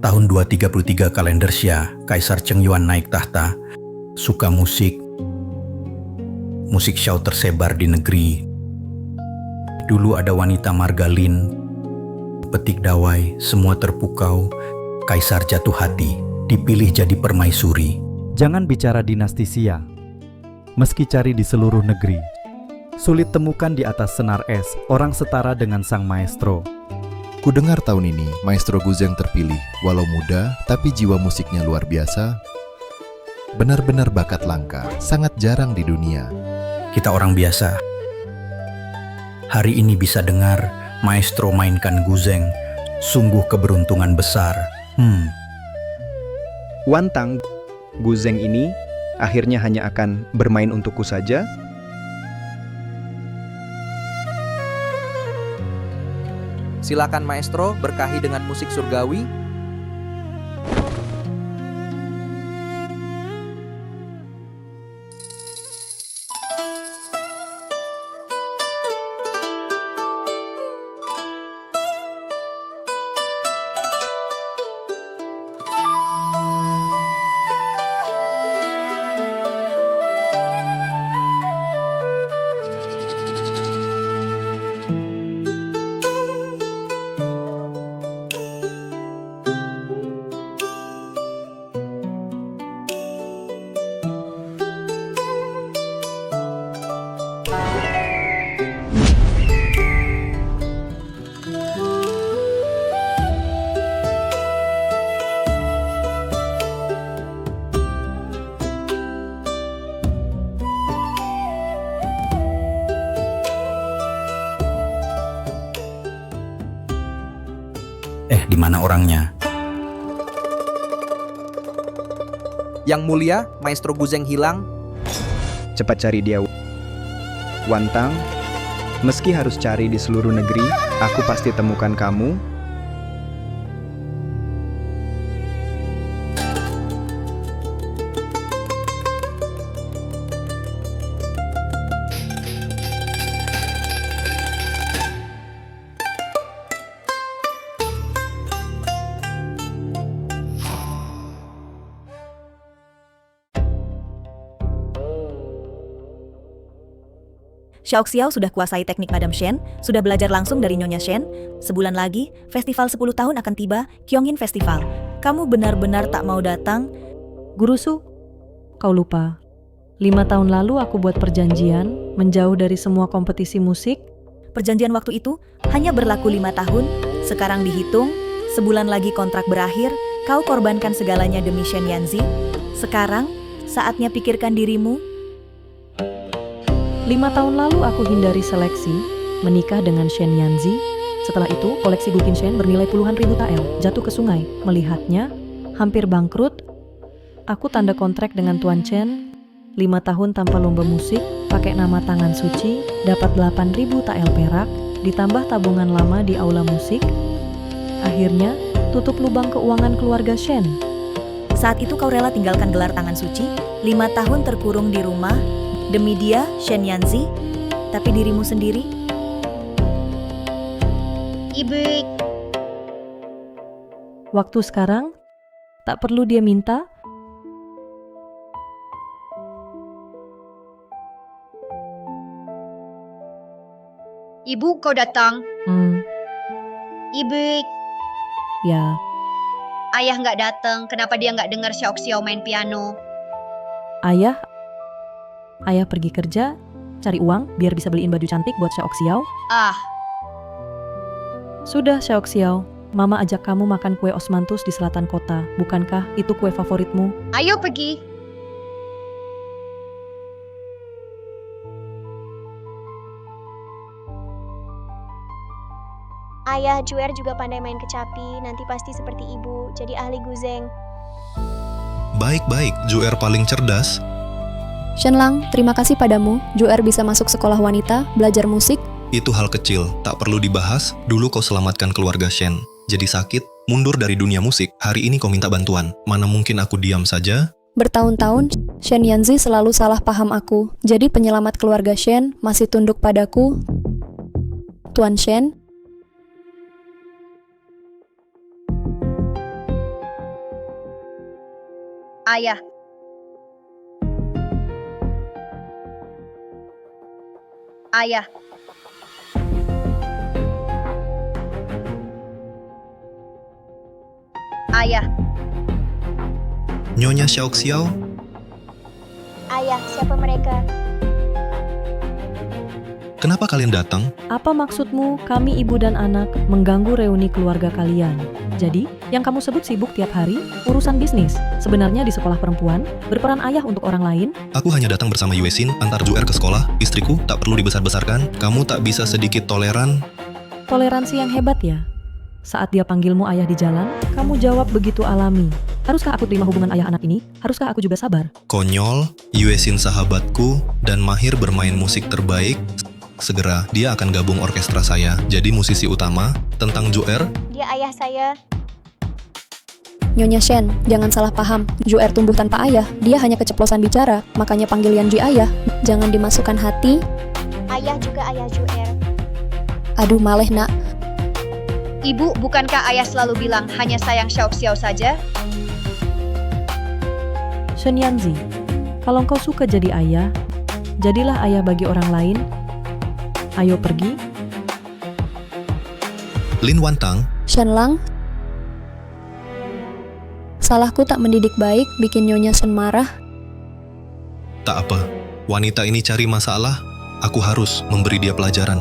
Tahun 233 kalender Xia, Kaisar Cheng Yuan naik tahta. Suka musik. Musik Xiao tersebar di negeri. Dulu ada wanita Margalin, petik dawai, semua terpukau. Kaisar jatuh hati, dipilih jadi permaisuri. Jangan bicara dinasti Xia. Meski cari di seluruh negeri, sulit temukan di atas senar es orang setara dengan sang maestro. Kudengar tahun ini Maestro Guzeng terpilih, walau muda tapi jiwa musiknya luar biasa. Benar-benar bakat langka, sangat jarang di dunia. Kita orang biasa. Hari ini bisa dengar maestro mainkan Guzeng, sungguh keberuntungan besar. Wantang, Guzeng ini akhirnya hanya akan bermain untukku saja. Silakan maestro berkahi dengan musik surgawi. Di mana orangnya? Yang mulia, Maestro Guzeng hilang. Cepat cari dia, Wantang. Meski harus cari di seluruh negeri, aku pasti temukan kamu. Xiaoxiao sudah kuasai teknik Madam Shen, sudah belajar langsung dari Nyonya Shen. Sebulan lagi, festival 10 tahun akan tiba, Kyongin Festival. Kamu benar-benar tak mau datang? Guru Su, kau lupa. 5 tahun lalu aku buat perjanjian, menjauh dari semua kompetisi musik. Perjanjian waktu itu hanya berlaku 5 tahun, sekarang dihitung, sebulan lagi kontrak berakhir, kau korbankan segalanya demi Shen Yanzi. Sekarang, saatnya pikirkan dirimu. 5 tahun lalu aku hindari seleksi, menikah dengan Shen Yanzi. Setelah itu, koleksi Guqin Shen bernilai puluhan ribu tael jatuh ke sungai. Melihatnya, hampir bangkrut. Aku tanda kontrak dengan Tuan Chen, 5 tahun tanpa lomba musik, pakai nama tangan suci, dapat 8.000 tael perak, ditambah tabungan lama di aula musik. Akhirnya, tutup lubang keuangan keluarga Shen. Saat itu kau rela tinggalkan gelar tangan suci, 5 tahun terkurung di rumah, demi dia, Shen Yanzi, tapi dirimu sendiri? Ibu. Waktu sekarang, tak perlu dia minta. Ibu, kau datang. Ibu. Ya. Ayah nggak datang. Kenapa dia nggak dengar Xiaoxiao main piano? Ayah pergi kerja, cari uang biar bisa beliin baju cantik buat Xiaoxiao. Sudah Xiaoxiao, Mama ajak kamu makan kue osmanthus di selatan kota. Bukankah itu kue favoritmu? Ayo pergi. Ayah, Juer juga pandai main kecapi, nanti pasti seperti ibu, jadi ahli Guzeng. Baik-baik, Juer paling cerdas. Shenlang, terima kasih padamu. Juer bisa masuk sekolah wanita, belajar musik. Itu hal kecil, tak perlu dibahas. Dulu kau selamatkan keluarga Shen. Jadi sakit, mundur dari dunia musik. Hari ini kau minta bantuan. Mana mungkin aku diam saja? Bertahun-tahun, Shen Yanzi selalu salah paham aku. Jadi penyelamat keluarga Shen masih tunduk padaku. Tuan Shen. Ayah. Ayah. Ayah. Nyonya Xiaoxiao, Ayah, siapa mereka? kenapa kalian datang? Apa maksudmu kami ibu dan anak mengganggu reuni keluarga kalian? Jadi, yang kamu sebut sibuk tiap hari, urusan bisnis. Sebenarnya di sekolah perempuan, berperan ayah untuk orang lain. Aku hanya datang bersama Yuesin antar Juer ke sekolah. Istriku tak perlu dibesar-besarkan. Kamu tak bisa sedikit toleran? Toleransi yang hebat ya. Saat dia panggilmu ayah di jalan, kamu jawab begitu alami. Haruskah aku terima hubungan ayah anak ini? Haruskah aku juga sabar? Konyol, Yuesin sahabatku, dan mahir bermain musik terbaik. Segera dia akan gabung orkestra saya, jadi musisi utama. Tentang Juer, Dia ayah saya. Nyonya Shen, jangan salah paham. Juer tumbuh tanpa ayah, dia hanya keceplosan bicara, makanya panggil Yanji ayah. Jangan dimasukkan hati. Ayah juga ayah Juer. Aduh maleh nak. Ibu, bukankah ayah selalu bilang hanya sayang Xiaoxiao saja? Shen Yanzi, kalau kau suka jadi ayah, jadilah ayah bagi orang lain. Ayo pergi. Lin Wantang, Shen Lang, salahku tak mendidik baik, bikin Nyonya Shen marah. tak apa. Wanita ini cari masalah, aku harus memberi dia pelajaran.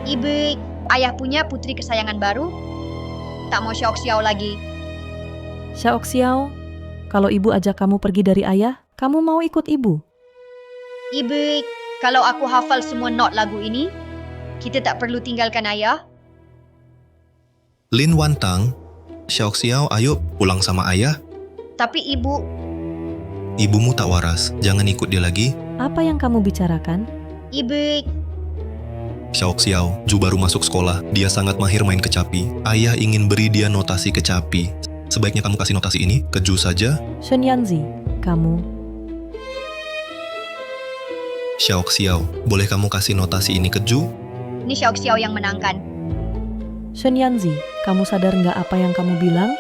Ibu, ayah punya putri kesayangan baru? Tak mau Xiaoxiao lagi. Xiaoxiao, kalau ibu ajak kamu pergi dari ayah, kamu mau ikut ibu? Ibu, kalau aku hafal semua not lagu ini, kita tak perlu tinggalkan ayah. Lin Wantang, Xiaoxiao ayo pulang sama ayah. Tapi ibu, Ibumu tak waras, jangan ikut dia lagi. Apa yang kamu bicarakan? ibu, Xiaoxiao, Ju baru masuk sekolah, dia sangat mahir main kecapi. Ayah ingin beri dia notasi kecapi. Sebaiknya kamu kasih notasi ini ke Ju saja. Shen Yanzi, kamu. Xiaoxiao, boleh kamu kasih notasi ini ke Ju? ini Xiaoxiao yang menangkan. Shen Yanzi, kamu sadar nggak apa yang kamu bilang?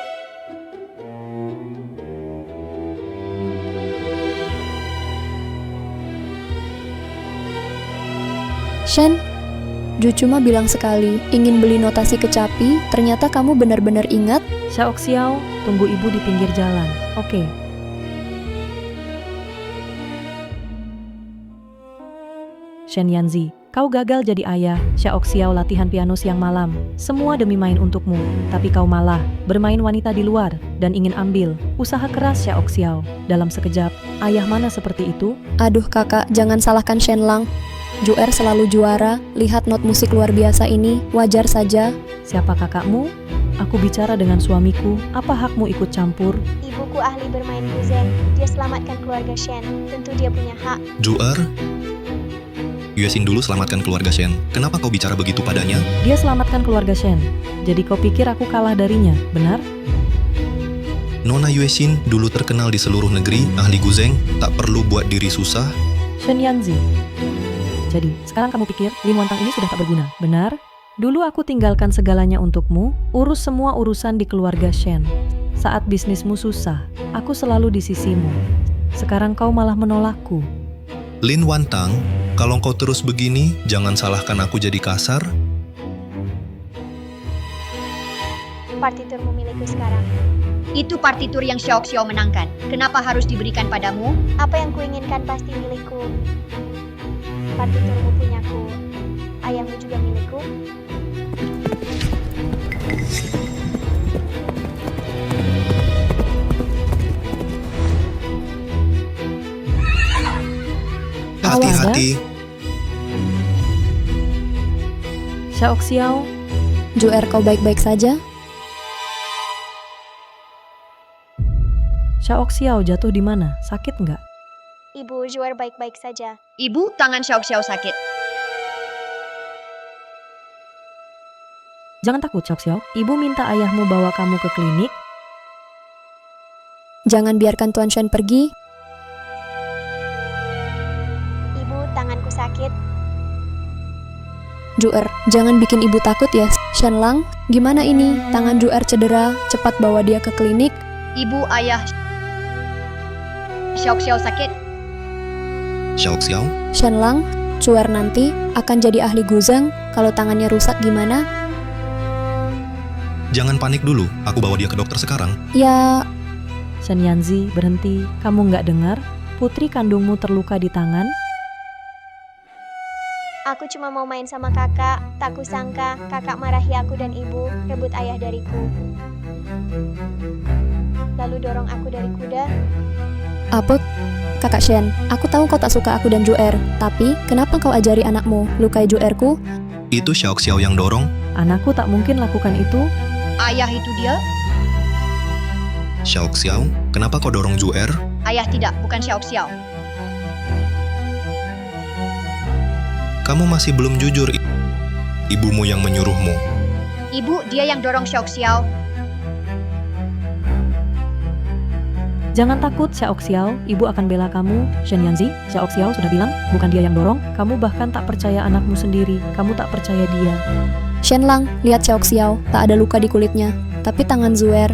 Shen, Ju cuma bilang sekali, ingin beli notasi kecapi, ternyata kamu benar-benar ingat. Xiaoxiao, tunggu ibu di pinggir jalan. Oke. Shen Yanzi, kau gagal jadi ayah. Xiaoxiao latihan piano siang malam. Semua demi main untukmu. Tapi kau malah bermain wanita di luar dan ingin ambil. Usaha keras Xiaoxiao. Dalam sekejap, ayah mana seperti itu? Aduh kakak, jangan salahkan Shen Lang. Juer selalu juara, lihat not musik luar biasa ini, wajar saja. Siapa kakakmu? Aku bicara dengan suamiku. Apa hakmu ikut campur? Ibuku ahli bermain guzeng. Dia selamatkan keluarga Shen. Tentu dia punya hak. Juer, Yuesin dulu selamatkan keluarga Shen. Kenapa kau bicara begitu padanya? Dia selamatkan keluarga Shen. Jadi kau pikir aku kalah darinya, benar? Nona Yuesin dulu terkenal di seluruh negeri, ahli guzeng, tak perlu buat diri susah. Shen Yanzi. Jadi, sekarang kamu pikir Lin Wantang ini sudah tak berguna, benar? Dulu aku tinggalkan segalanya untukmu, urus semua urusan di keluarga Shen. Saat bisnismu susah, aku selalu di sisimu. Sekarang kau malah menolakku. Lin Wantang, kalau kau terus begini, jangan salahkan aku jadi kasar. Partiturmu milikku sekarang. Itu partitur yang Xiaoxiao menangkan. Kenapa harus diberikan padamu? Apa yang kuinginkan pasti milikku. Partiturmu punyaku. Ayahmu juga milikku. Hati-hati. Xiaoxiao, Juer, kau baik-baik saja? Xiaoxiao jatuh di mana? Sakit nggak? Ibu, Juer baik-baik saja. Ibu, tangan Xiaoxiao sakit. Jangan takut, Xiaoxiao. Ibu minta ayahmu bawa kamu ke klinik. Jangan biarkan Tuan Shen pergi. Ibu, tanganku sakit. Juer, jangan bikin ibu takut ya. Shen Lang, gimana ini? Tangan Juer cedera, cepat bawa dia ke klinik. Ibu, ayah. Xiao sakit. Xiao Xiao, Shenlang, Cuer nanti akan jadi ahli Guzeng. Kalau tangannya rusak gimana? jangan panik dulu. Aku bawa dia ke dokter sekarang. Ya, Shenyanzi, berhenti. Kamu nggak dengar? Putri kandungmu terluka di tangan. Aku cuma mau main sama kakak. Tak kusangka kakak marahi aku dan ibu, rebut ayah dariku. Lalu dorong aku dari kuda. apa? Kakak Shen, aku tahu kau tak suka aku dan Juer, tapi kenapa kau ajari anakmu lukai Juerku? Itu Xiao Xiao yang dorong. Anakku tak mungkin lakukan itu. Ayah itu dia? Xiao Xiao, kenapa kau dorong Juer? Ayah tidak, bukan Xiao. Kamu masih belum jujur. Ibumu yang menyuruhmu. Ibu, dia yang dorong Xiao. Jangan takut, Xiao. Ibu akan bela kamu. Shenyanzi, Xiao sudah bilang, bukan dia yang dorong. Kamu bahkan tak percaya anakmu sendiri. Kamu tak percaya dia. Shenlang, lihat Xiao, tak ada luka di kulitnya. Tapi tangan Zuer.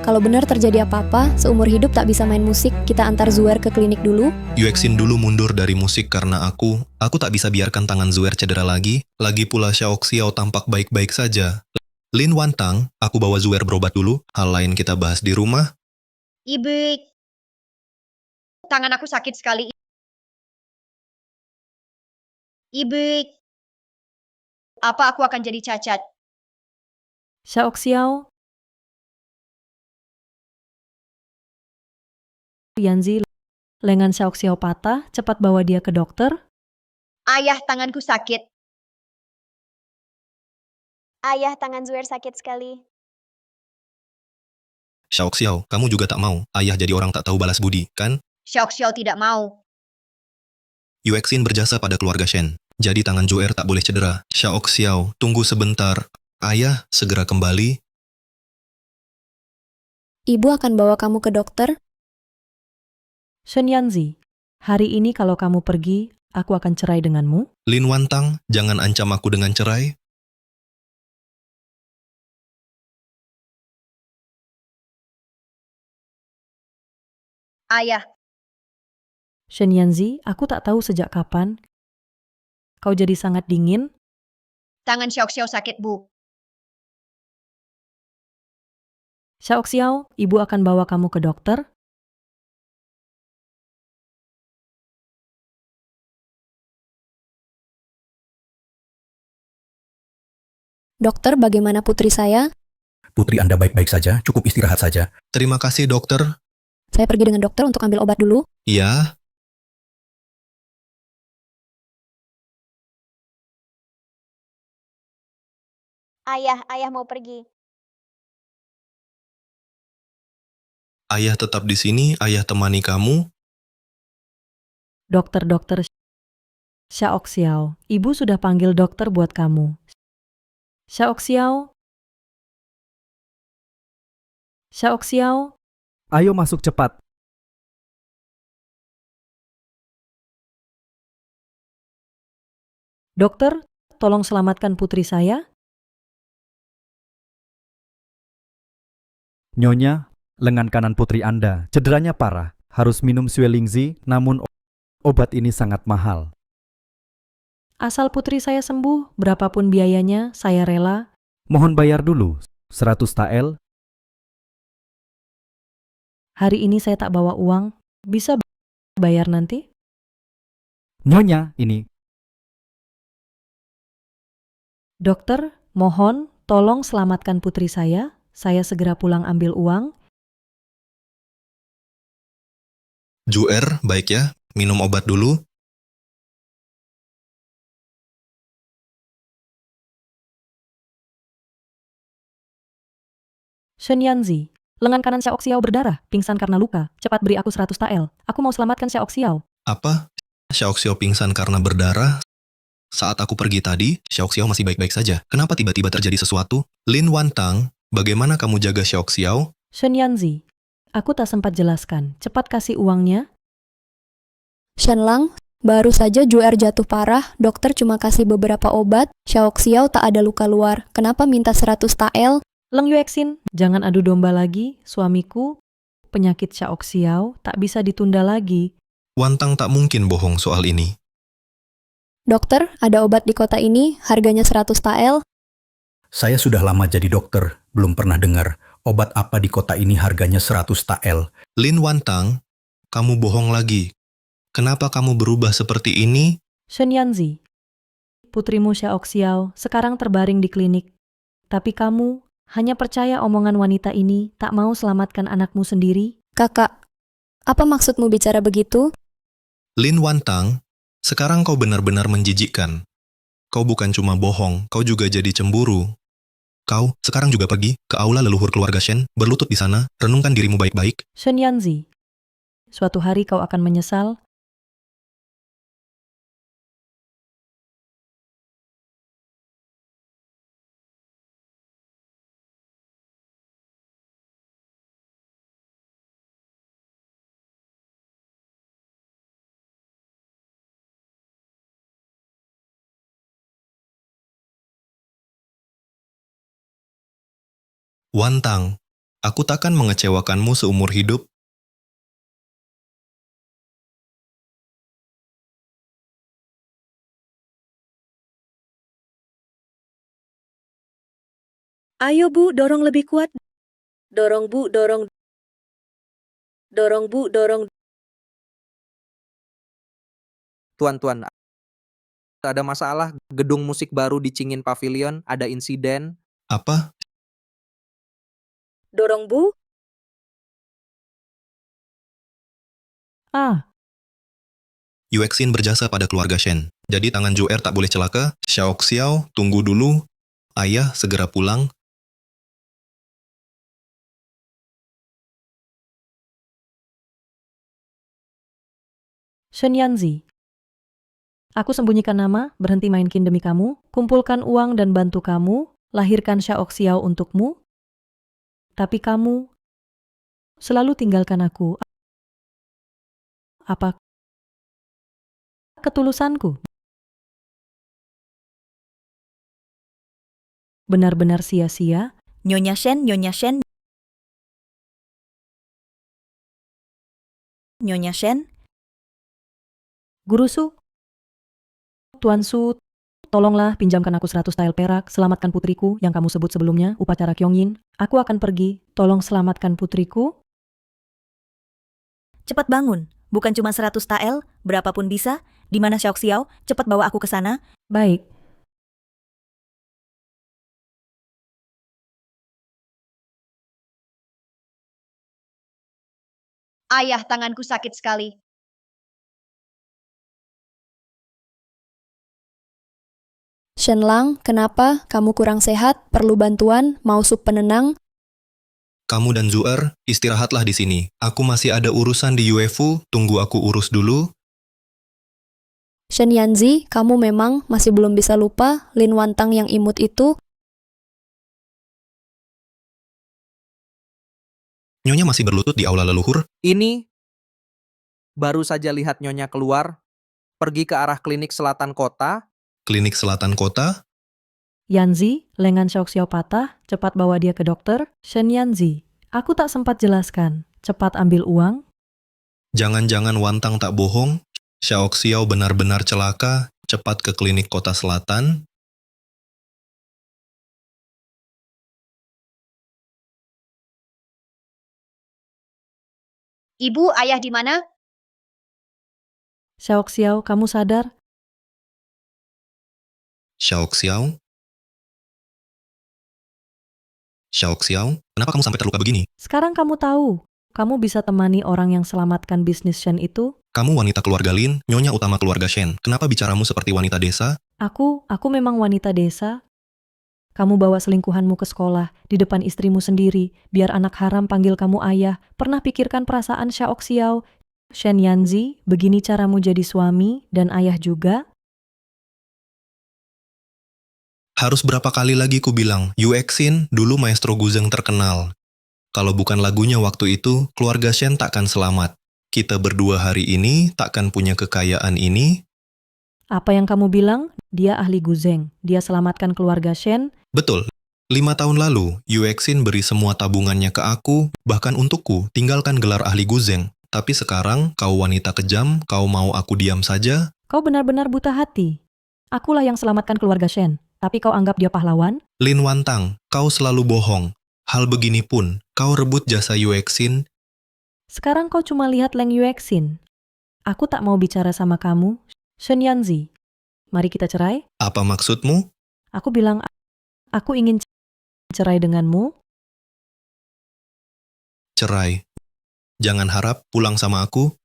Kalau benar terjadi apa-apa, seumur hidup tak bisa main musik, kita antar Zuer ke klinik dulu. Yuexin dulu mundur dari musik karena aku tak bisa biarkan tangan Zuer cedera lagi. Lagi pula Xiao Xiao tampak baik-baik saja. Lin Wantang, aku bawa Zuer berobat dulu. Hal lain kita bahas di rumah. Ibu, tangan aku sakit sekali. Ibu, apa aku akan jadi cacat? Xiao. Yanzi, lengan Xiao patah, cepat bawa dia ke dokter. Ayah, tanganku sakit. Ayah, tangan Zuer sakit sekali. Xiao Xiao, kamu juga tak mau ayah jadi orang tak tahu balas budi, kan? Xiao tidak mau. Yuexin berjasa pada keluarga Shen. Jadi tangan Juer tak boleh cedera. Xiao Xiao, tunggu sebentar. Ayah segera kembali. Ibu akan bawa kamu ke dokter. Shenyanzi, hari ini kalau kamu pergi, aku akan cerai denganmu. Lin Wantang, jangan ancam aku dengan cerai. Ayah, Shenyanzi, aku tak tahu sejak kapan kau jadi sangat dingin. tangan Xiao sakit, Bu. Xiao, ibu akan bawa kamu ke dokter. Dokter, bagaimana putri saya? Putri Anda baik-baik saja, cukup istirahat saja. Terima kasih dokter. Saya pergi dengan dokter untuk ambil obat dulu. Ya, Ayah mau pergi. ayah tetap di sini, ayah temani kamu. Dokter Xiao, ibu sudah panggil dokter buat kamu. Xiao. Ayo masuk cepat. Dokter, tolong selamatkan putri saya. Nyonya, lengan kanan putri Anda cederanya parah. Harus minum Swelingzi, namun obat ini sangat mahal. Asal putri saya sembuh, berapapun biayanya, saya rela. Mohon bayar dulu, 100 tael. Hari ini saya tak bawa uang, bisa bayar nanti? Nyonya, ini. Dokter, mohon tolong selamatkan putri saya segera pulang ambil uang. Juer, baik ya, minum obat dulu. Shenyanzi, lengan kanan Xiao berdarah, pingsan karena luka. Cepat beri aku 100 tael. Aku mau selamatkan Xiao. Apa? Xiao Xiao pingsan karena berdarah? Saat aku pergi tadi, Xiao Xiao masih baik-baik saja. Kenapa tiba-tiba terjadi sesuatu? Lin Wantang, bagaimana kamu jaga Xiao Xiao? Shenyanzi, aku tak sempat jelaskan. Cepat kasih uangnya. Shenlang, baru saja Juer jatuh parah, dokter cuma kasih beberapa obat. Xiao tak ada luka luar. Kenapa minta 100 tael? Leng Yuexin, jangan adu domba lagi. Suamiku penyakit Xiaoxiao tak bisa ditunda lagi. Wantang tak mungkin bohong soal ini. Dokter, ada obat di kota ini, harganya 100 tael. Saya sudah lama jadi dokter, belum pernah dengar obat apa di kota ini harganya 100 tael. Lin Wantang, kamu bohong lagi. Kenapa kamu berubah seperti ini? Shen Yanzi, putrimu Xiaoxiao sekarang terbaring di klinik. Tapi kamu hanya percaya omongan wanita ini, tak mau selamatkan anakmu sendiri? Kakak, apa maksudmu bicara begitu? Lin Wantang, sekarang kau benar-benar menjijikkan. Kau bukan cuma bohong, kau juga jadi cemburu. Kau sekarang juga pergi ke aula leluhur keluarga Shen, berlutut di sana, renungkan dirimu baik-baik. Shen Yanzi, suatu hari kau akan menyesal. Wantang, aku takkan mengecewakanmu seumur hidup. Ayo Bu, dorong lebih kuat. Dorong Bu, dorong. Dorong Bu, dorong. Tuan-tuan, ada masalah. Gedung musik baru di Cingin Pavilion, ada insiden. Apa? Dorong Bu. Ah, Yuexin berjasa pada keluarga Shen. Jadi tangan Juer tak boleh celaka. Xiaoxiao, tunggu dulu. Ayah segera pulang. Shen Yanzi. Aku sembunyikan nama, berhenti main kin demi kamu, kumpulkan uang dan bantu kamu, lahirkan Xiaoxiao untukmu. Tapi kamu selalu tinggalkan aku. Apa ketulusanku? Benar-benar sia-sia. Nyonya Shen, Nyonya Shen. Nyonya Shen, Guru Su, Tuan Su, tolonglah pinjamkan aku 100 tael perak, selamatkan putriku yang kamu sebut sebelumnya, upacara Kyongin. Aku akan pergi, tolong selamatkan putriku. cepat bangun. Bukan cuma 100 tael, berapapun bisa. Di mana Xiaoxiao? Cepat bawa aku ke sana. Baik. Ayah, tanganku sakit sekali. Shenlang, kenapa? Kamu kurang sehat? Perlu bantuan? Mau sup penenang? Kamu dan Zuer, istirahatlah di sini. Aku masih ada urusan di UEFU, tunggu aku urus dulu. Shen Yanzi, kamu memang masih belum bisa lupa Lin Wantang yang imut itu? Nyonya masih berlutut di aula leluhur. Ini baru saja lihat Nyonya keluar, pergi ke arah klinik selatan kota. Klinik selatan kota. Yanzi, lengan Xiaoxiao patah, cepat bawa dia ke dokter. Shen Yanzi, aku tak sempat jelaskan, cepat ambil uang. Jangan-jangan Wantang tak bohong. Xiaoxiao benar-benar celaka, cepat ke klinik kota selatan. Ibu, ayah di mana? Xiaoxiao, kamu sadar? Xiaoxiao? Xiaoxiao, kenapa kamu sampai terluka begini? Sekarang kamu tahu, kamu bisa temani orang yang selamatkan bisnis Shen itu. Kamu wanita keluarga Lin, nyonya utama keluarga Shen. Kenapa bicaramu seperti wanita desa? Aku memang wanita desa. Kamu bawa selingkuhanmu ke sekolah, di depan istrimu sendiri, biar anak haram panggil kamu ayah. Pernah pikirkan perasaan Xiaoxiao? Shen Yanzi, begini caramu jadi suami dan ayah juga? Harus berapa kali lagi ku bilang, Yuexin dulu maestro Guzeng terkenal. Kalau bukan lagunya waktu itu, keluarga Shen takkan selamat. Kita berdua hari ini takkan punya kekayaan ini. Apa yang kamu bilang? Dia ahli Guzeng. Dia selamatkan keluarga Shen. Betul. 5 tahun lalu, Yuexin beri semua tabungannya ke aku, bahkan untukku, tinggalkan gelar ahli Guzeng. Tapi sekarang, kau wanita kejam, kau mau aku diam saja? Kau benar-benar buta hati. Akulah yang selamatkan keluarga Shen, tapi kau anggap dia pahlawan? Lin Wantang, kau selalu bohong. Hal begini pun, kau rebut jasa Yuexin. Sekarang kau cuma lihat Leng Yuexin. Aku tak mau bicara sama kamu, Shen Yanzi. Mari kita cerai. Apa maksudmu? Aku bilang, aku ingin cerai denganmu. Cerai. Jangan harap pulang sama aku.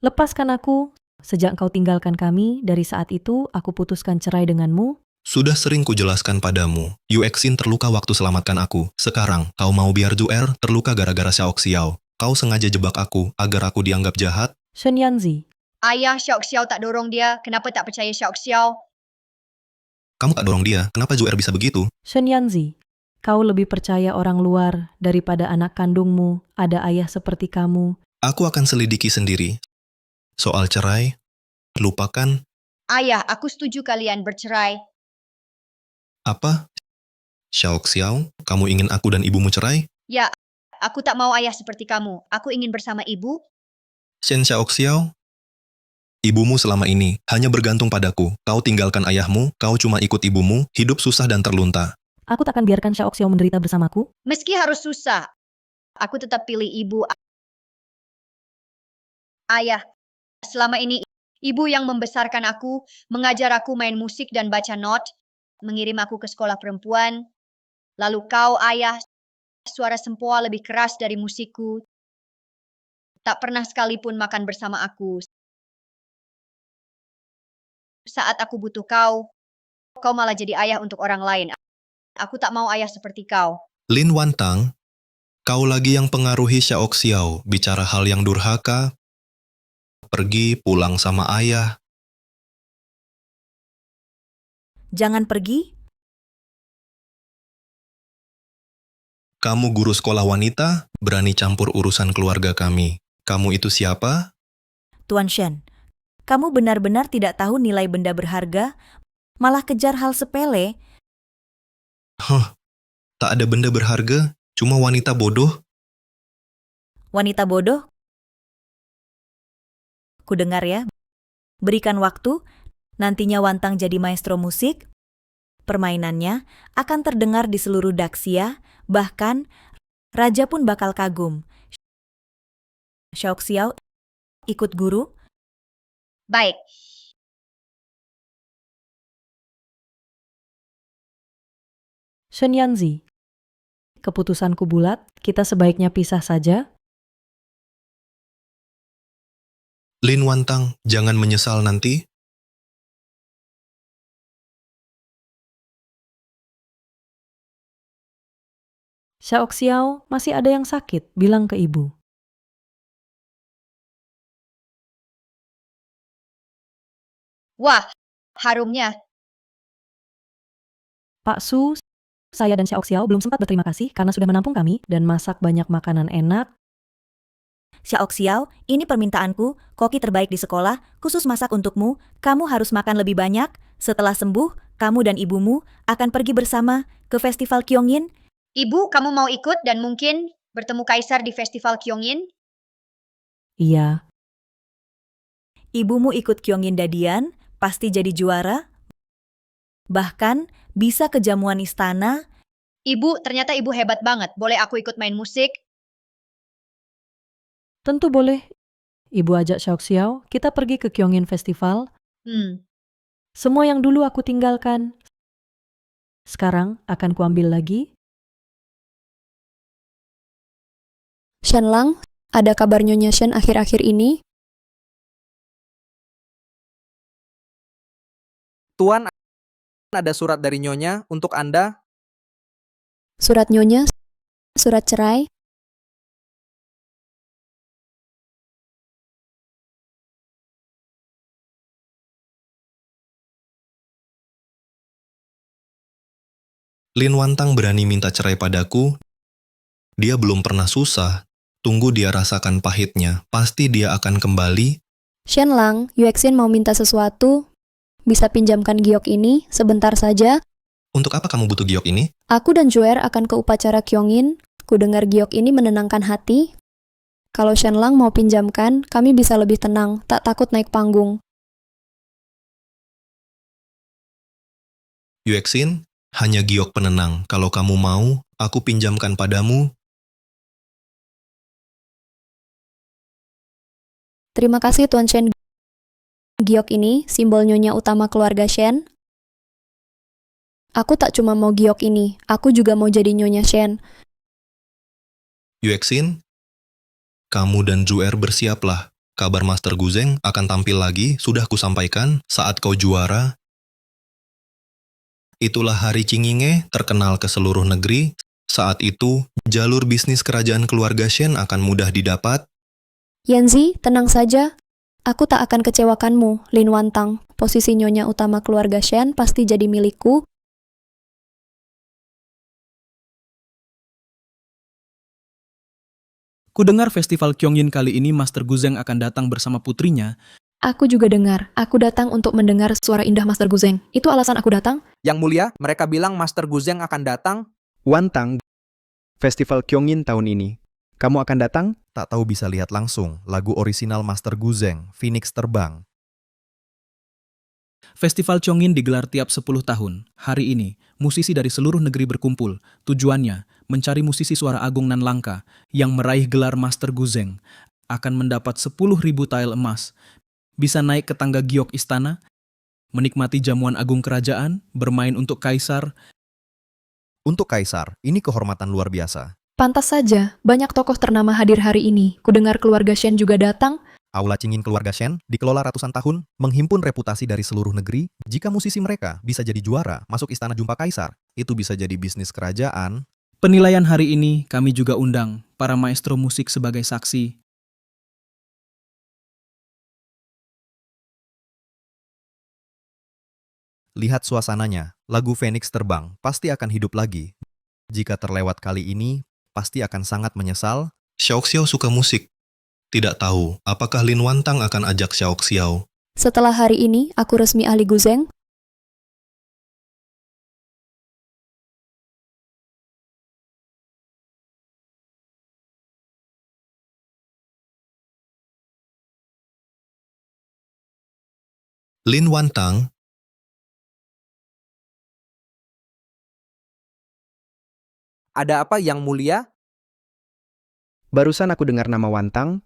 Lepaskan aku. Sejak kau tinggalkan kami, dari saat itu aku putuskan cerai denganmu. Sudah sering kujelaskan padamu, Yuexin terluka waktu selamatkan aku. Sekarang, kau mau biar Zuer terluka gara-gara Xiao Xiao. Kau sengaja jebak aku agar aku dianggap jahat. Shen Yanzi. Ayah Xiao Xiao tak dorong dia. Kenapa tak percaya Xiao Xiao? Kamu tak dorong dia, kenapa Zuer bisa begitu? Shen Yanzi. Kau lebih percaya orang luar daripada anak kandungmu, ada ayah seperti kamu. Aku akan selidiki sendiri. Soal cerai, lupakan. Ayah, aku setuju kalian bercerai. Apa? Xiao Xiao, kamu ingin aku dan ibumu cerai? Ya, aku tak mau ayah seperti kamu. Aku ingin bersama ibu. Shen Xiao Xiao, ibumu selama ini hanya bergantung padaku. Kau tinggalkan ayahmu, kau cuma ikut ibumu, hidup susah dan terlunta. Aku tak akan biarkan Xiao Xiao menderita bersamaku. Meski harus susah, aku tetap pilih ibu. Ayah, selama ini ibu yang membesarkan aku, mengajar aku main musik dan baca not, mengirim aku ke sekolah perempuan. Lalu kau, ayah, suara sempoa lebih keras dari musikku. Tak pernah sekalipun makan bersama aku. Saat aku butuh kau, kau malah jadi ayah untuk orang lain. Aku tak mau ayah seperti kau. Lin Wantang, kau lagi yang pengaruhi Xiao Xiao, bicara hal yang durhaka, pergi pulang sama ayah. Jangan pergi. Kamu guru sekolah wanita, berani campur urusan keluarga kami. Kamu itu siapa? Tuan Shen, kamu benar-benar tidak tahu nilai benda berharga, malah kejar hal sepele. Tak ada benda berharga, cuma wanita bodoh. Wanita bodoh? Ku dengar ya. Berikan waktu, nantinya Wantang jadi maestro musik. Permainannya akan terdengar di seluruh Daxia, bahkan raja pun bakal kagum. Xiao Xiao ikut guru? Baik. Shen Yanzi. Keputusanku bulat, kita sebaiknya pisah saja. Lin Wantang, jangan menyesal nanti. Xiao Xiao, masih ada yang sakit, bilang ke ibu. Wah, harumnya. Pak Su, saya dan Xiao Xiao belum sempat berterima kasih karena sudah menampung kami dan masak banyak makanan enak. Xiao Xiao, ini permintaanku, koki terbaik di sekolah, khusus masak untukmu, kamu harus makan lebih banyak. Setelah sembuh, kamu dan ibumu akan pergi bersama ke festival Kyongin. Ibu, kamu mau ikut dan mungkin bertemu kaisar di festival Kyongin? Iya. Ibumu ikut Kyongin Dadian, pasti jadi juara. Bahkan bisa ke jamuan istana. Ibu, ternyata ibu hebat banget. Boleh aku ikut main musik? Tentu boleh. Ibu ajak Xiao Xiao, kita pergi ke Kyongin Festival. Semua yang dulu aku tinggalkan, sekarang akan kuambil lagi. Shen Lang, ada kabar Nyonya Shen akhir-akhir ini? Tuan, ada surat dari Nyonya untuk Anda. Surat Nyonya? Surat cerai? Lin Wantang berani minta cerai padaku. Dia belum pernah susah. Tunggu dia rasakan pahitnya. Pasti dia akan kembali. Shen Lang, Yuexin mau minta sesuatu. Bisa pinjamkan giok ini sebentar saja? Untuk apa kamu butuh giok ini? Aku dan Joer akan ke upacara Kyongin. Ku dengar giok ini menenangkan hati. Kalau Shenlang mau pinjamkan, kami bisa lebih tenang, tak takut naik panggung. Yuexin, hanya giok penenang. Kalau kamu mau, aku pinjamkan padamu. Terima kasih Tuan Shen. Giok ini simbol nyonya utama keluarga Shen. Aku tak cuma mau giok ini, aku juga mau jadi nyonya Shen. Yuexin, kamu dan Zuer bersiaplah. Kabar Master Guzeng akan tampil lagi, sudah kusampaikan, saat kau juara. Itulah hari Cinginge, terkenal ke seluruh negeri. Saat itu, jalur bisnis kerajaan keluarga Shen akan mudah didapat. Yanzi, tenang saja. Aku tak akan kecewakanmu, Lin Wantang. Posisi nyonya utama keluarga Shen pasti jadi milikku. Kudengar festival Kyongin kali ini Master Guzeng akan datang bersama putrinya. Aku juga dengar. Aku datang untuk mendengar suara indah Master Guzeng. Itu alasan aku datang. Yang mulia, mereka bilang Master Guzeng akan datang. Wantang, festival Kyongin tahun ini. Kamu akan datang? Tak tahu bisa lihat langsung lagu orisinal Master Guzeng, Phoenix Terbang. Festival Kyongin digelar tiap 10 tahun. Hari ini, musisi dari seluruh negeri berkumpul. Tujuannya, mencari musisi suara agung nan langka yang meraih gelar Master Guzeng. Akan mendapat 10.000 tael emas. Bisa naik ke tangga giok istana, menikmati jamuan agung kerajaan, bermain untuk kaisar. Untuk kaisar, ini kehormatan luar biasa. Pantas saja, banyak tokoh ternama hadir hari ini. Kudengar keluarga Shen juga datang. Aula Cingin keluarga Shen dikelola ratusan tahun, menghimpun reputasi dari seluruh negeri. Jika musisi mereka bisa jadi juara, masuk istana jumpa kaisar, itu bisa jadi bisnis kerajaan. Penilaian hari ini kami juga undang para maestro musik sebagai saksi. Lihat suasananya, lagu Phoenix Terbang pasti akan hidup lagi. Jika terlewat kali ini, pasti akan sangat menyesal. Xiaoxiao suka musik. Tidak tahu, apakah Lin Wantang akan ajak Xiaoxiao. Setelah hari ini, aku resmi ahli Guzeng. Lin Wantang, Ada apa yang mulia? Barusan aku dengar nama Wantang.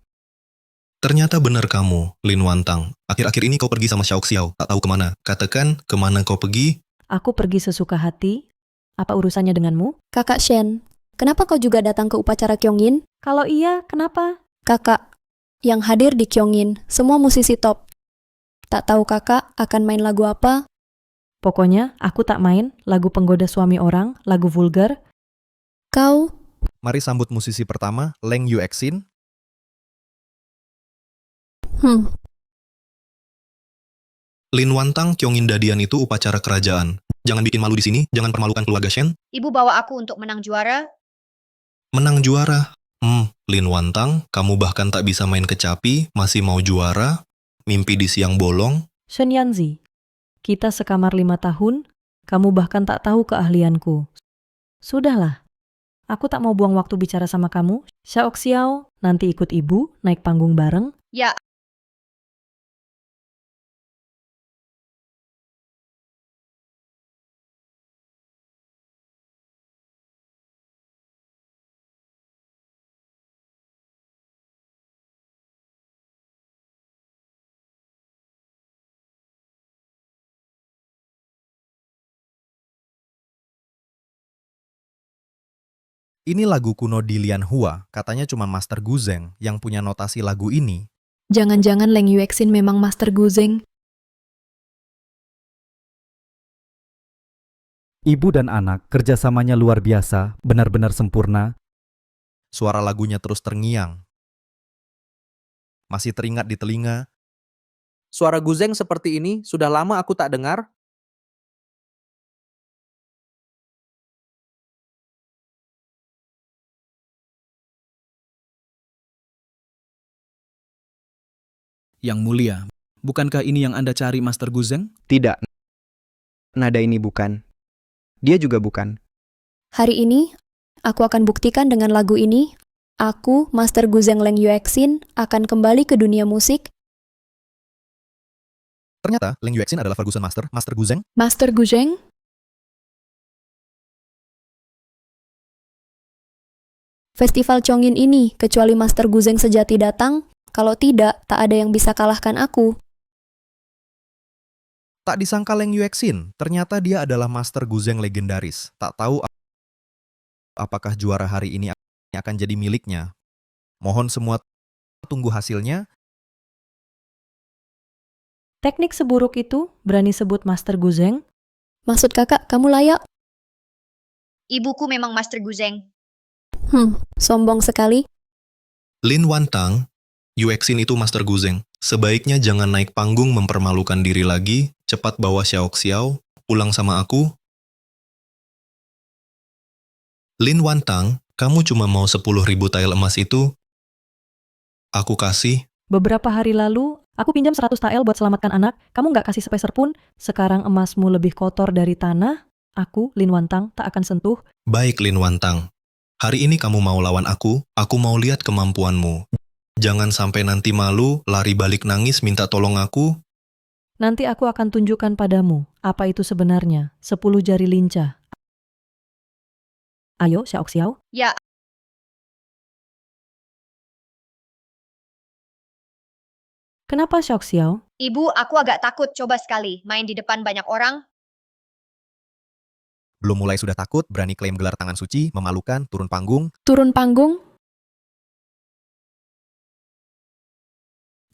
ternyata benar kamu, Lin Wantang. Akhir-akhir ini kau pergi sama Xiaoxiao, tak tahu kemana. Katakan, kemana kau pergi? Aku pergi sesuka hati. Apa urusannya denganmu? Kakak Shen, kenapa kau juga datang ke upacara Kyongin? Kalau iya, kenapa? Kakak, yang hadir di Kyongin, semua musisi top. Tak tahu kakak akan main lagu apa? Pokoknya, aku tak main lagu penggoda suami orang, lagu vulgar. Kau, Mari sambut musisi pertama, Leng Yuexin. Lin Wantang, Kyongin Dadian itu upacara kerajaan. Jangan bikin malu di sini, jangan permalukan keluarga Shen. Ibu bawa aku untuk menang juara. Menang juara. Lin Wantang, kamu bahkan tak bisa main kecapi, masih mau juara? Mimpi di siang bolong? Shen Yanzi, kita sekamar 5 tahun, kamu bahkan tak tahu keahlianku. Sudahlah, aku tak mau buang waktu bicara sama kamu. Xiaoxiao, nanti ikut ibu naik panggung bareng. Ya, Ini lagu kuno di Lianhua, katanya cuma Master Guzeng yang punya notasi lagu ini. Jangan-jangan Leng Yuexin memang Master Guzeng. Ibu dan anak kerjasamanya luar biasa, benar-benar sempurna. Suara lagunya terus terngiang. Masih teringat di telinga. Suara Guzeng seperti ini sudah lama aku tak dengar. Yang mulia, bukankah ini yang Anda cari Master Guzeng? Tidak. Nada ini bukan. Dia juga bukan. Hari ini, aku akan buktikan dengan lagu ini, aku, Master Guzeng Leng Yuexin, akan kembali ke dunia musik. Ternyata, Leng Yuexin adalah Ferguson Master, Master Guzeng. Master Guzeng? Festival Chongin ini, kecuali Master Guzeng sejati datang, kalau tidak, tak ada yang bisa kalahkan aku. Tak disangka Leng Yuexin, ternyata dia adalah Master Guzeng legendaris. Tak tahu apakah juara hari ini akan jadi miliknya. Mohon semua tunggu hasilnya. Teknik seburuk itu berani sebut Master Guzeng? Maksud kakak, kamu layak? Ibuku memang Master Guzeng. Sombong sekali. Lin Wantang, Yuexin itu Master Guzeng. Sebaiknya jangan naik panggung mempermalukan diri lagi, cepat bawa Xiao, pulang sama aku. Lin Wantang, kamu cuma mau 10.000 tael emas itu? Aku kasih. Beberapa hari lalu, aku pinjam 100 tael buat selamatkan anak. Kamu nggak kasih sepeser pun. Sekarang emasmu lebih kotor dari tanah. Aku, Lin Wantang, tak akan sentuh. Baik Lin Wantang, hari ini kamu mau lawan aku mau lihat kemampuanmu. Jangan sampai nanti malu, lari balik nangis minta tolong aku. Nanti aku akan tunjukkan padamu apa itu sebenarnya 10 jari lincah. Ayo, Xiao. Ya, Kenapa Xiao? Ibu, aku agak takut. Coba sekali main di depan banyak orang. Belum mulai sudah takut, berani klaim gelar tangan suci, memalukan, turun panggung. Turun panggung?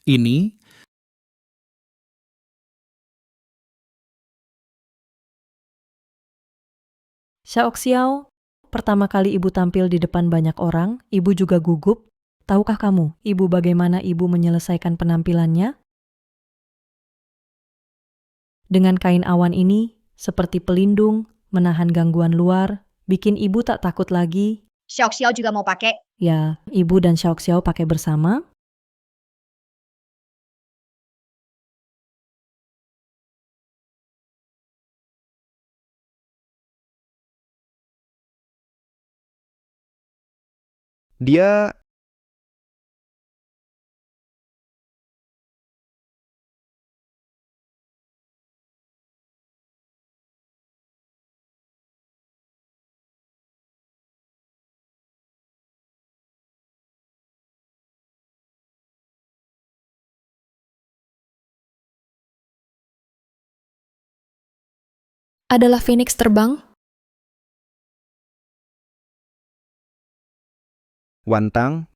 Ini Xiao, pertama kali ibu tampil di depan banyak orang, ibu juga gugup. Tahukah kamu, ibu bagaimana ibu menyelesaikan penampilannya? Dengan kain awan ini, seperti pelindung, menahan gangguan luar, bikin ibu tak takut lagi. Xiao juga mau pakai. Ya, ibu dan Xiao pakai bersama. Dia Adalah Phoenix terbang? Wantang,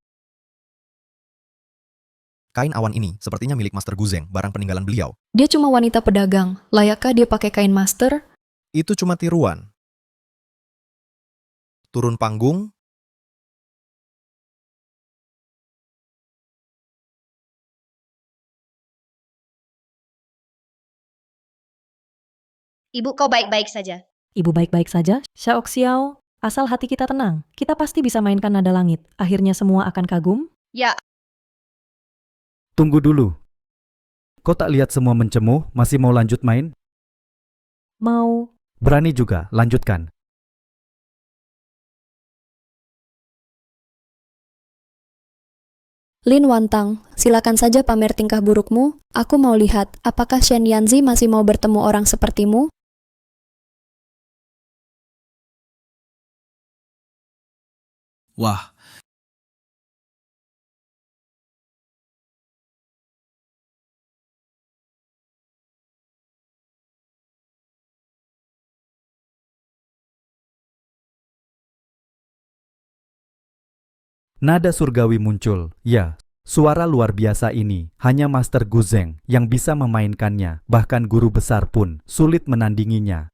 Kain awan ini sepertinya milik Master Guzeng, barang peninggalan beliau. Dia cuma wanita pedagang. Layakkah dia pakai kain master? Itu cuma tiruan. Turun panggung. Ibu, kau baik-baik saja. Ibu baik-baik saja. Xiao, asal hati kita tenang, kita pasti bisa mainkan nada langit. Akhirnya semua akan kagum. Ya, Tunggu dulu. Kau tak lihat semua mencemuh, masih mau lanjut main? Mau. Berani juga, lanjutkan. Lin Wantang, silakan saja pamer tingkah burukmu. Aku mau lihat, apakah Shen Yanzi masih mau bertemu orang sepertimu? Wah, Nada surgawi muncul. Ya, suara luar biasa ini hanya Master Guzeng yang bisa memainkannya. Bahkan guru besar pun sulit menandinginya.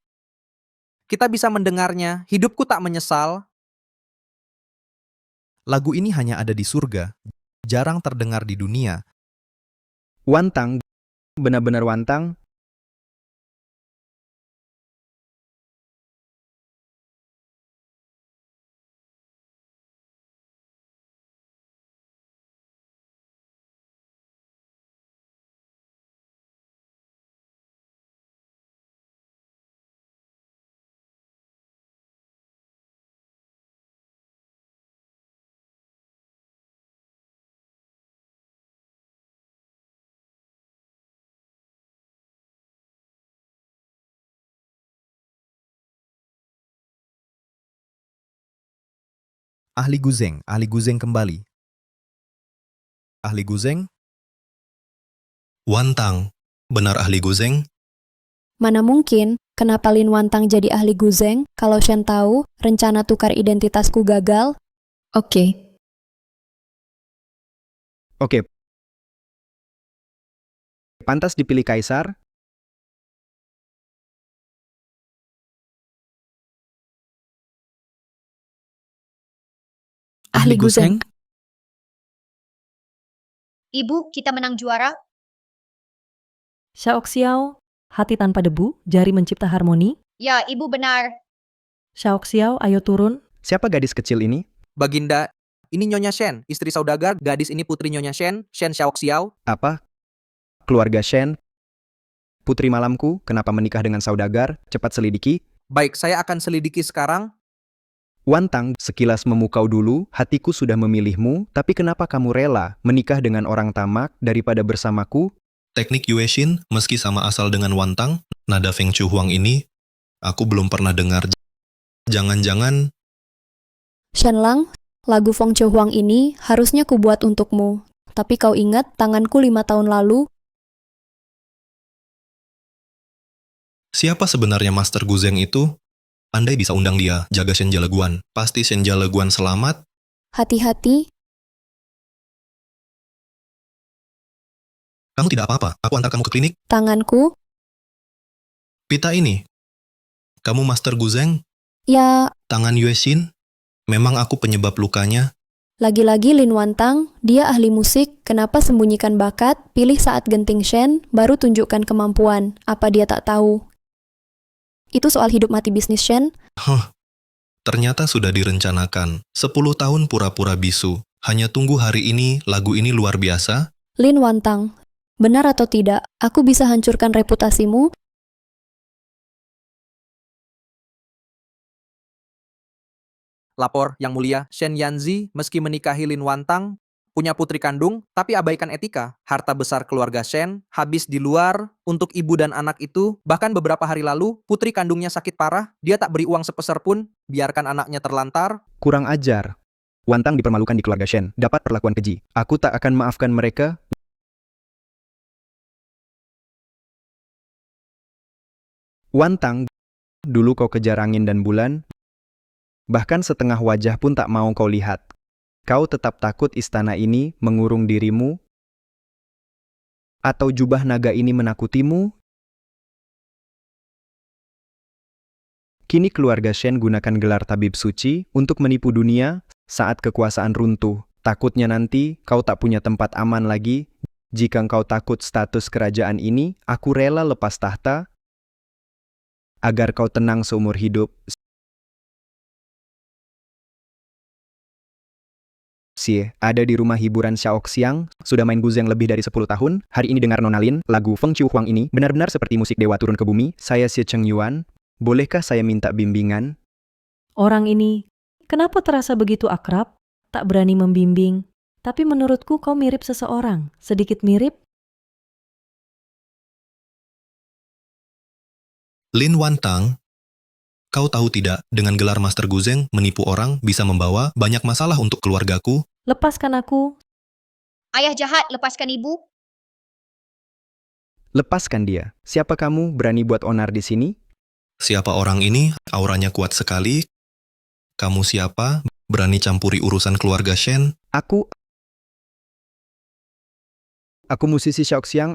Kita bisa mendengarnya, hidupku tak menyesal. Lagu ini hanya ada di surga, jarang terdengar di dunia. Wantang, benar-benar Wantang. Ahli Guzeng kembali. Ahli Guzeng, Wantang, benar ahli Guzeng? Mana mungkin, kenapa Lin Wantang jadi ahli Guzeng kalau Shen tahu rencana tukar identitasku gagal? Oke. Oke. Pantas dipilih kaisar? Ahli Guzeng. Ibu, kita menang juara. Xiao, hati tanpa debu, jari mencipta harmoni. Ya, ibu benar. Xiao, ayo turun. Siapa gadis kecil ini? Baginda, ini Nyonya Shen, istri saudagar, gadis ini putri Nyonya Shen, Shen Xiaoxiao. Apa? Keluarga Shen? Putri malamku, kenapa menikah dengan saudagar? Cepat selidiki. Baik, saya akan selidiki sekarang. Wantang, sekilas memukau dulu, hatiku sudah memilihmu, tapi kenapa kamu rela menikah dengan orang tamak daripada bersamaku? Teknik Yue Xin, meski sama asal dengan Wantang, nada Feng Chu Huang ini, aku belum pernah dengar. Jangan-jangan Shen Lang, lagu Feng Chou Huang ini harusnya kubuat untukmu. Tapi kau ingat tanganku 5 tahun lalu? siapa sebenarnya Master Guzeng itu? Andai bisa undang dia, jaga Shen Jaleguan. Pasti Shen Jaleguan selamat. Hati-hati. Kamu tidak apa-apa, aku antar kamu ke klinik. Tanganku? Pita ini. Kamu Master Guzeng? Ya, Tangan Yue Xin? Memang aku penyebab lukanya. lagi-lagi Lin Wantang, dia ahli musik, kenapa sembunyikan bakat, pilih saat genting Shen, baru tunjukkan kemampuan. Apa dia tak tahu? Itu soal hidup mati bisnis Shen. Ternyata sudah direncanakan. 10 tahun pura-pura bisu. Hanya tunggu hari ini, lagu ini luar biasa. Lin Wantang, benar atau tidak, aku bisa hancurkan reputasimu? Lapor, Yang Mulia, Shen Yanzi meski menikahi Lin Wantang, punya putri kandung, tapi abaikan etika. Harta besar keluarga Shen habis di luar untuk ibu dan anak itu. Bahkan beberapa hari lalu, putri kandungnya sakit parah, dia tak beri uang sepeser pun, biarkan anaknya terlantar. Kurang ajar. Wantang dipermalukan di keluarga Shen, dapat perlakuan keji. Aku tak akan maafkan mereka. Wantang, dulu kau kejar angin dan bulan, bahkan setengah wajah pun tak mau kau lihat. Kau tetap takut istana ini mengurung dirimu? Atau jubah naga ini menakutimu? Kini keluarga Shen gunakan gelar tabib suci untuk menipu dunia saat kekuasaan runtuh. Takutnya nanti kau tak punya tempat aman lagi. Jika kau takut status kerajaan ini, aku rela lepas tahta agar kau tenang seumur hidup. Ada di rumah hiburan Xiaoxiang, sudah main Guzeng lebih dari 10 tahun. Hari ini dengar Nona Lin, lagu Feng Chu Huang ini benar-benar seperti musik dewa turun ke bumi. Saya Xie Cheng Yuan, bolehkah saya minta bimbingan? Orang ini, kenapa terasa begitu akrab? Tak berani membimbing. Tapi menurutku kau mirip seseorang, sedikit mirip. Lin Wantang, kau tahu tidak, dengan gelar Master Guzeng, menipu orang bisa membawa banyak masalah untuk keluargaku. Lepaskan aku. Ayah jahat, lepaskan ibu. Lepaskan dia. Siapa kamu berani buat onar di sini? Siapa orang ini? Auranya kuat sekali. Kamu siapa? Berani campuri urusan keluarga Shen? Aku musisi Xiaoxiang.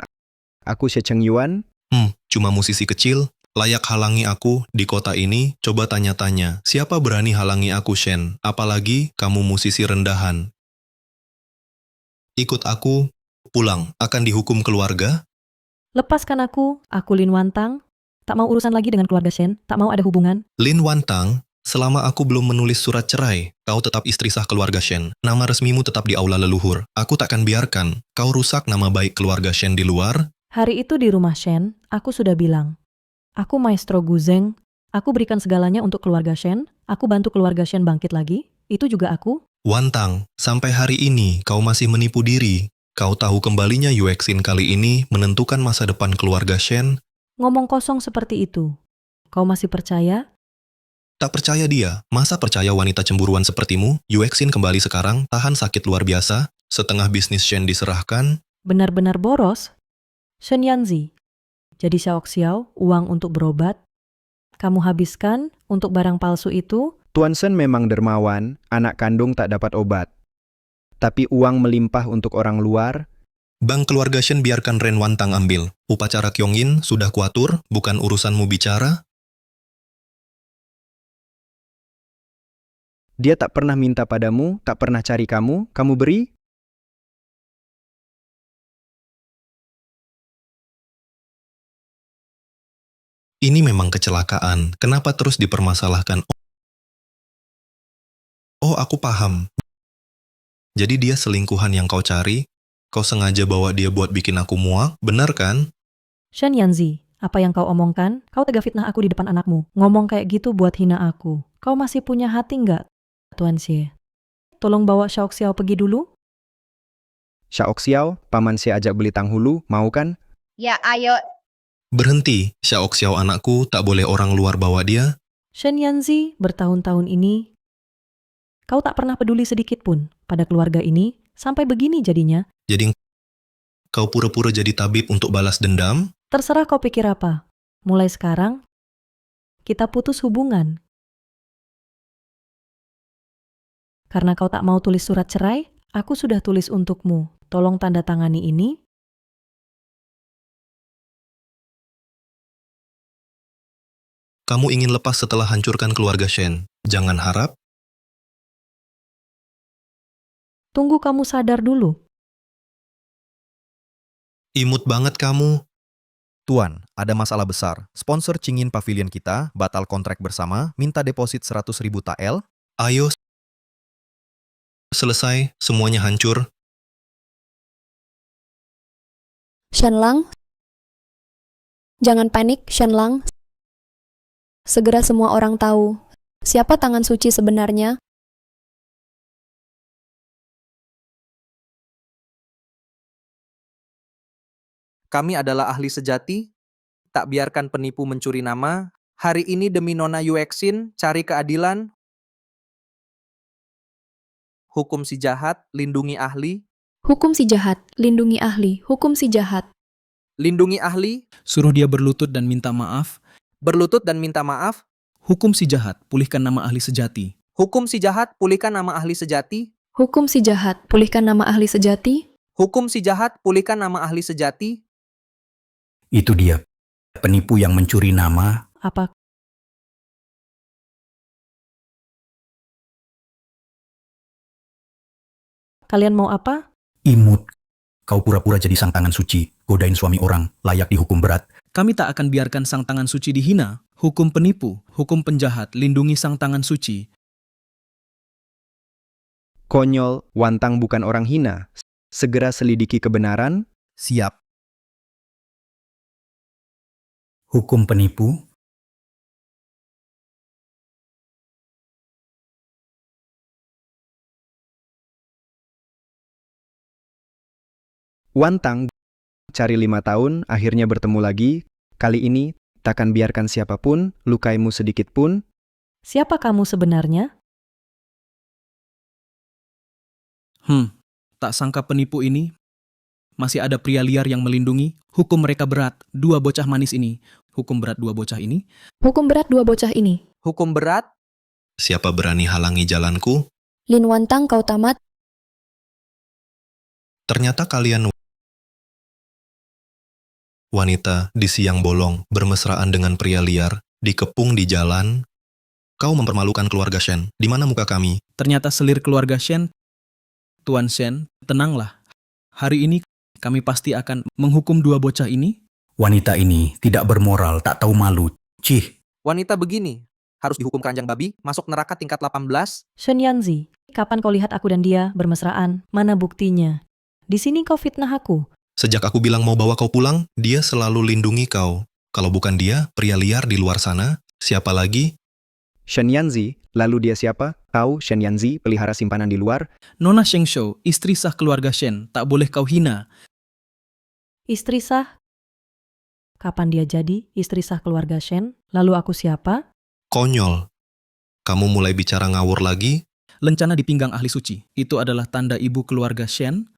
Aku Xie Cheng Yuan. Cuma musisi kecil. Layak halangi aku di kota ini? Coba tanya-tanya. Siapa berani halangi aku, Shen? Apalagi kamu musisi rendahan. Ikut aku, pulang. Akan dihukum keluarga? Lepaskan aku Lin Wantang. Tak mau urusan lagi dengan keluarga Shen, tak mau ada hubungan. Lin Wantang, selama aku belum menulis surat cerai, kau tetap istri sah keluarga Shen. Nama resmimu tetap di aula leluhur. Aku takkan biarkan kau rusak nama baik keluarga Shen di luar. Hari itu di rumah Shen, aku sudah bilang. Aku Maestro Guzeng, aku berikan segalanya untuk keluarga Shen, aku bantu keluarga Shen bangkit lagi, itu juga aku. Wantang, sampai hari ini kau masih menipu diri. Kau tahu kembalinya Yuexin kali ini menentukan masa depan keluarga Shen? Ngomong kosong seperti itu. Kau masih percaya? Tak percaya dia, masa percaya wanita cemburuan sepertimu? Yuexin kembali sekarang, tahan sakit luar biasa, setengah bisnis Shen diserahkan. Benar-benar boros? Shen Yanzi, jadi Xiao Xiao, uang untuk berobat, kamu habiskan untuk barang palsu itu? Tuan Shen memang dermawan, anak kandung tak dapat obat. Tapi uang melimpah untuk orang luar. Bank keluarga Shen biarkan Ren Wantang ambil. Upacara Kyongin sudah kuatur, bukan urusanmu bicara. Dia tak pernah minta padamu, tak pernah cari kamu, kamu beri? Ini memang kecelakaan, kenapa terus dipermasalahkan? Oh, aku paham. Jadi dia selingkuhan yang kau cari? Kau sengaja bawa dia buat bikin aku muak, benar kan? Shen Yanzi, apa yang kau omongkan? Kau tega fitnah aku di depan anakmu. Ngomong kayak gitu buat hina aku. Kau masih punya hati nggak, Tuan Xie? Tolong bawa Xiao Xiao pergi dulu. Xiao Xiao, paman Xie ajak beli tanghulu, mau kan? Ya, ayo. Berhenti, Xiao Xiao anakku, tak boleh orang luar bawa dia. Shen Yanzi, bertahun-tahun ini, kau tak pernah peduli sedikit pun pada keluarga ini, sampai begini jadinya. Jadi kau pura-pura jadi tabib untuk balas dendam? Terserah kau pikir apa. Mulai sekarang, kita putus hubungan. Karena kau tak mau tulis surat cerai, aku sudah tulis untukmu. Tolong tanda tangani ini. Kamu ingin lepas setelah hancurkan keluarga Shen. Jangan harap. Tunggu kamu sadar dulu. Imut banget kamu. Tuan, ada masalah besar. Sponsor Cingin Pavilion kita batal kontrak bersama, minta deposit 100.000 TL. Ayo. Selesai, semuanya hancur. Shenlang, jangan panik, Shenlang. Segera semua orang tahu siapa tangan suci sebenarnya. Kami adalah ahli sejati, tak biarkan penipu mencuri nama. Hari ini demi Nona Yuexin, cari keadilan. Hukum si jahat, lindungi ahli. Hukum si jahat, lindungi ahli. Hukum si jahat. Lindungi ahli, Suruh dia berlutut dan minta maaf. berlutut dan minta maaf. Hukum si jahat, pulihkan nama ahli sejati. Hukum si jahat, pulihkan nama ahli sejati. Hukum si jahat, pulihkan nama ahli sejati. Hukum si jahat, pulihkan nama ahli sejati. Itu dia, penipu yang mencuri nama. Apa kalian mau apa? Imut, kau pura-pura jadi sang tangan suci, godain suami orang, layak dihukum berat. Kami tak akan biarkan sang tangan suci dihina. Hukum penipu, hukum penjahat, lindungi sang tangan suci. Konyol, Wantang bukan orang hina. Segera selidiki kebenaran. Siap. Hukum penipu, Wantang cari 5 tahun, akhirnya bertemu lagi. Kali ini, takkan biarkan siapapun lukaimu sedikit pun. Siapa kamu sebenarnya? Tak sangka penipu ini masih ada pria liar yang melindungi. Hukum mereka berat, dua bocah manis ini. Hukum berat dua bocah ini. Hukum berat dua bocah ini. Hukum berat, Siapa berani halangi jalanku? Lin Wantang kau tamat. Ternyata kalian wanita di siang bolong bermesraan dengan pria liar, dikepung di jalan. Kau mempermalukan keluarga Shen. Di mana muka kami? Ternyata selir keluarga Shen. Tuan Shen, tenanglah. Hari ini kami pasti akan menghukum dua bocah ini. wanita ini tidak bermoral, tak tahu malu. Cih, wanita begini, harus dihukum keranjang babi, masuk neraka tingkat 18. Shen Yanzi, kapan kau lihat aku dan dia bermesraan? Mana buktinya? Di sini kau fitnah aku. Sejak aku bilang mau bawa kau pulang, dia selalu lindungi kau. Kalau bukan dia, pria liar di luar sana, siapa lagi? Shen Yanzi, lalu dia siapa? Kau, Shen Yanzi, pelihara simpanan di luar. Nona Sheng Shou, istri sah keluarga Shen, tak boleh kau hina. Istri sah? Kapan dia jadi istri sah keluarga Shen? Lalu aku siapa? Konyol. Kamu mulai bicara ngawur lagi? Lencana di pinggang ahli suci. Itu adalah tanda ibu keluarga Shen.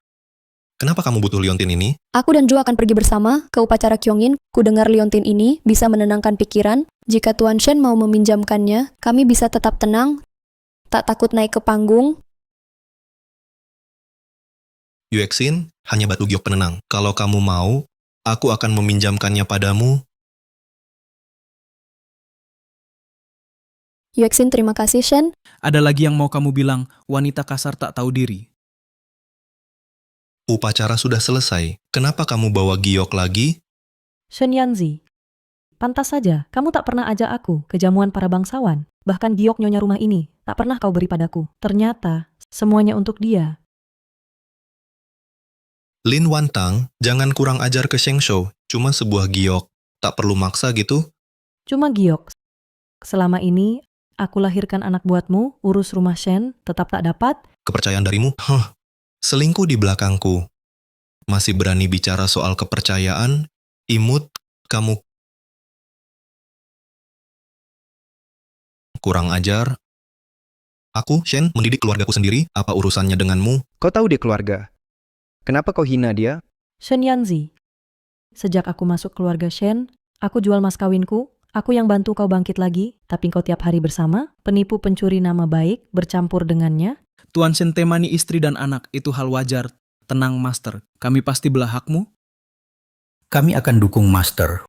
Kenapa kamu butuh liontin ini? Aku dan Ju akan pergi bersama ke upacara Kyongin. Ku dengar liontin ini bisa menenangkan pikiran. Jika Tuan Shen mau meminjamkannya, kami bisa tetap tenang, tak takut naik ke panggung. Yuexin hanya batu giok penenang. Kalau kamu mau, aku akan meminjamkannya padamu. Yuexin, terima kasih Shen. Ada lagi yang mau kamu bilang, wanita kasar tak tahu diri. Upacara sudah selesai. Kenapa kamu bawa giok lagi? Shen Yanzi, pantas saja kamu tak pernah ajak aku ke jamuan para bangsawan. Bahkan giok nyonya rumah ini tak pernah kau beri padaku. Ternyata semuanya untuk dia. Lin Wantang, jangan kurang ajar ke Sheng Shou. Cuma sebuah giok. Tak perlu maksa gitu. Cuma giok. Selama ini aku lahirkan anak buatmu, urus rumah Shen, tetap tak dapat. Kepercayaan darimu? Selingkuh di belakangku. Masih berani bicara soal kepercayaan? Imut, kamu kurang ajar. Aku, Shen, mendidik keluargaku sendiri. Apa urusannya denganmu? Kau tahu dia keluarga. Kenapa kau hina dia? Shen Yanzi, sejak aku masuk keluarga Shen, aku jual mas kawinku, aku yang bantu kau bangkit lagi, tapi kau tiap hari bersama, penipu pencuri nama baik, bercampur dengannya. Tuan Shen temani istri dan anak, itu hal wajar. Tenang, Master. Kami pasti belah hakmu. Kami akan dukung Master.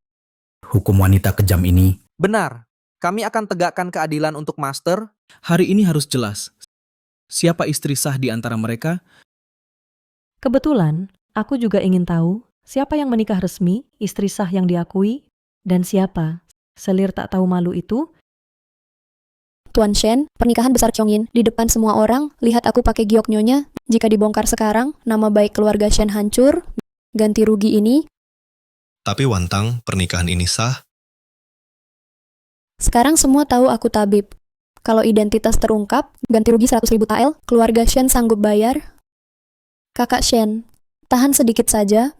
Hukum wanita kejam ini. Benar, kami akan tegakkan keadilan untuk Master. Hari ini harus jelas. Siapa istri sah di antara mereka? Kebetulan, aku juga ingin tahu siapa yang menikah resmi, istri sah yang diakui, dan siapa selir tak tahu malu itu. Tuan Shen, pernikahan besar Kyongin di depan semua orang, lihat aku pakai giok nyonya. Jika dibongkar sekarang, nama baik keluarga Shen hancur. Ganti rugi ini. Tapi Wantang, pernikahan ini sah. Sekarang semua tahu aku tabib. Kalau identitas terungkap, ganti rugi 100.000 TL, keluarga Shen sanggup bayar. Kakak Shen, tahan sedikit saja.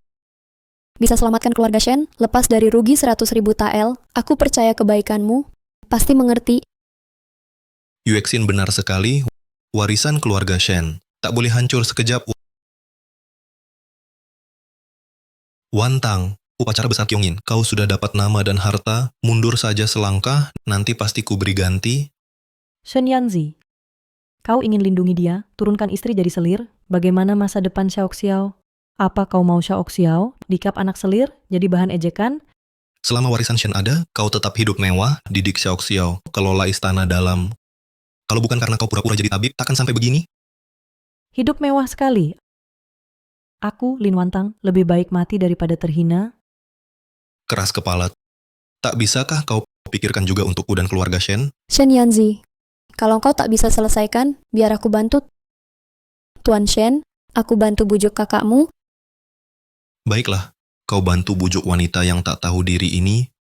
Bisa selamatkan keluarga Shen, lepas dari rugi 100.000 TL. Aku percaya kebaikanmu. Pasti mengerti. Yuexin benar sekali. Warisan keluarga Shen tak boleh hancur sekejap. Wantang, upacara besar Kyongin. Kau sudah dapat nama dan harta. Mundur saja selangkah, nanti pasti ku beri ganti. Shen Yanzi, kau ingin lindungi dia, turunkan istri jadi selir. Bagaimana masa depan Xiaoxiao? Apa kau mau Xiaoxiao dikap anak selir, jadi bahan ejekan? Selama warisan Shen ada, kau tetap hidup mewah, didik Xiaoxiao, kelola istana dalam. Kalau bukan karena kau pura-pura jadi tabib, takkan sampai begini. Hidup mewah sekali. Aku, Lin Wantang, lebih baik mati daripada terhina. Keras kepala. Tak bisakah kau pikirkan juga untukku dan keluarga Shen? Shen Yanzi, kalau kau tak bisa selesaikan, biar aku bantu. Tuan Shen, aku bantu bujuk kakakmu. Baiklah, kau bantu bujuk wanita yang tak tahu diri ini.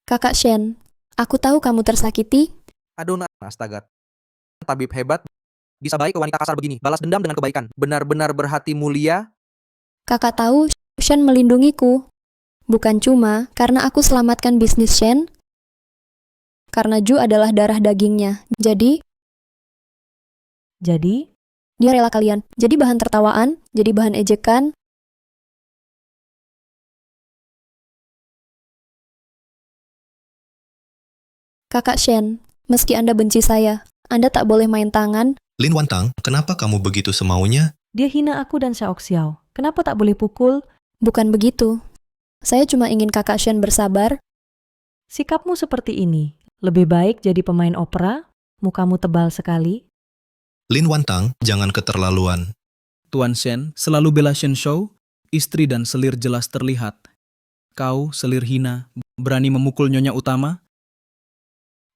Kakak Shen, aku tahu kamu tersakiti. Aduh, astaga. Tabib hebat. Bisa baik ke wanita kasar begini, balas dendam dengan kebaikan. Benar-benar berhati mulia. Kakak tahu Shen melindungiku. Bukan cuma karena aku selamatkan bisnis Shen, karena Ju adalah darah dagingnya. Jadi, dia rela kalian. Jadi bahan tertawaan, jadi bahan ejekan. Kakak Shen, meski Anda benci saya, Anda tak boleh main tangan. Lin Wantang, kenapa kamu begitu semaunya? Dia hina aku dan Xiaoxiao. Kenapa tak boleh pukul? Bukan begitu. Saya cuma ingin kakak Shen bersabar. Sikapmu seperti ini. Lebih baik jadi pemain opera, mukamu tebal sekali. Lin Wantang, jangan keterlaluan. Tuan Shen selalu bela Shen Shou, istri dan selir jelas terlihat. Kau, selir hina, berani memukul nyonya utama?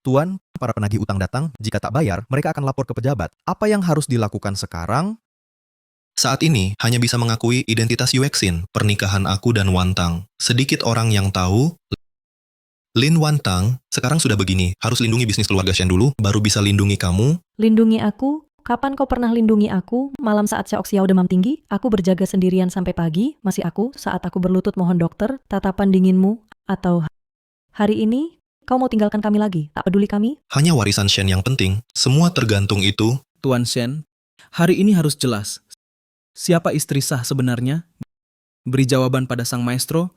Tuan, para penagih utang datang, jika tak bayar, mereka akan lapor ke pejabat. Apa yang harus dilakukan sekarang? Saat ini, hanya bisa mengakui identitas Yuexin, pernikahan aku dan Wantang. Sedikit orang yang tahu, Lin Wantang, sekarang sudah begini, harus lindungi bisnis keluarga Shen dulu, baru bisa lindungi kamu. Lindungi aku? Kapan kau pernah lindungi aku? Malam saat Xiaoxiao demam tinggi, aku berjaga sendirian sampai pagi, masih aku saat aku berlutut mohon dokter, tatapan dinginmu, atau Hari ini, kau mau tinggalkan kami lagi? Tak peduli kami? Hanya warisan Shen yang penting. Semua tergantung itu. Tuan Shen, hari ini harus jelas. Siapa istri sah sebenarnya? Beri jawaban pada sang maestro.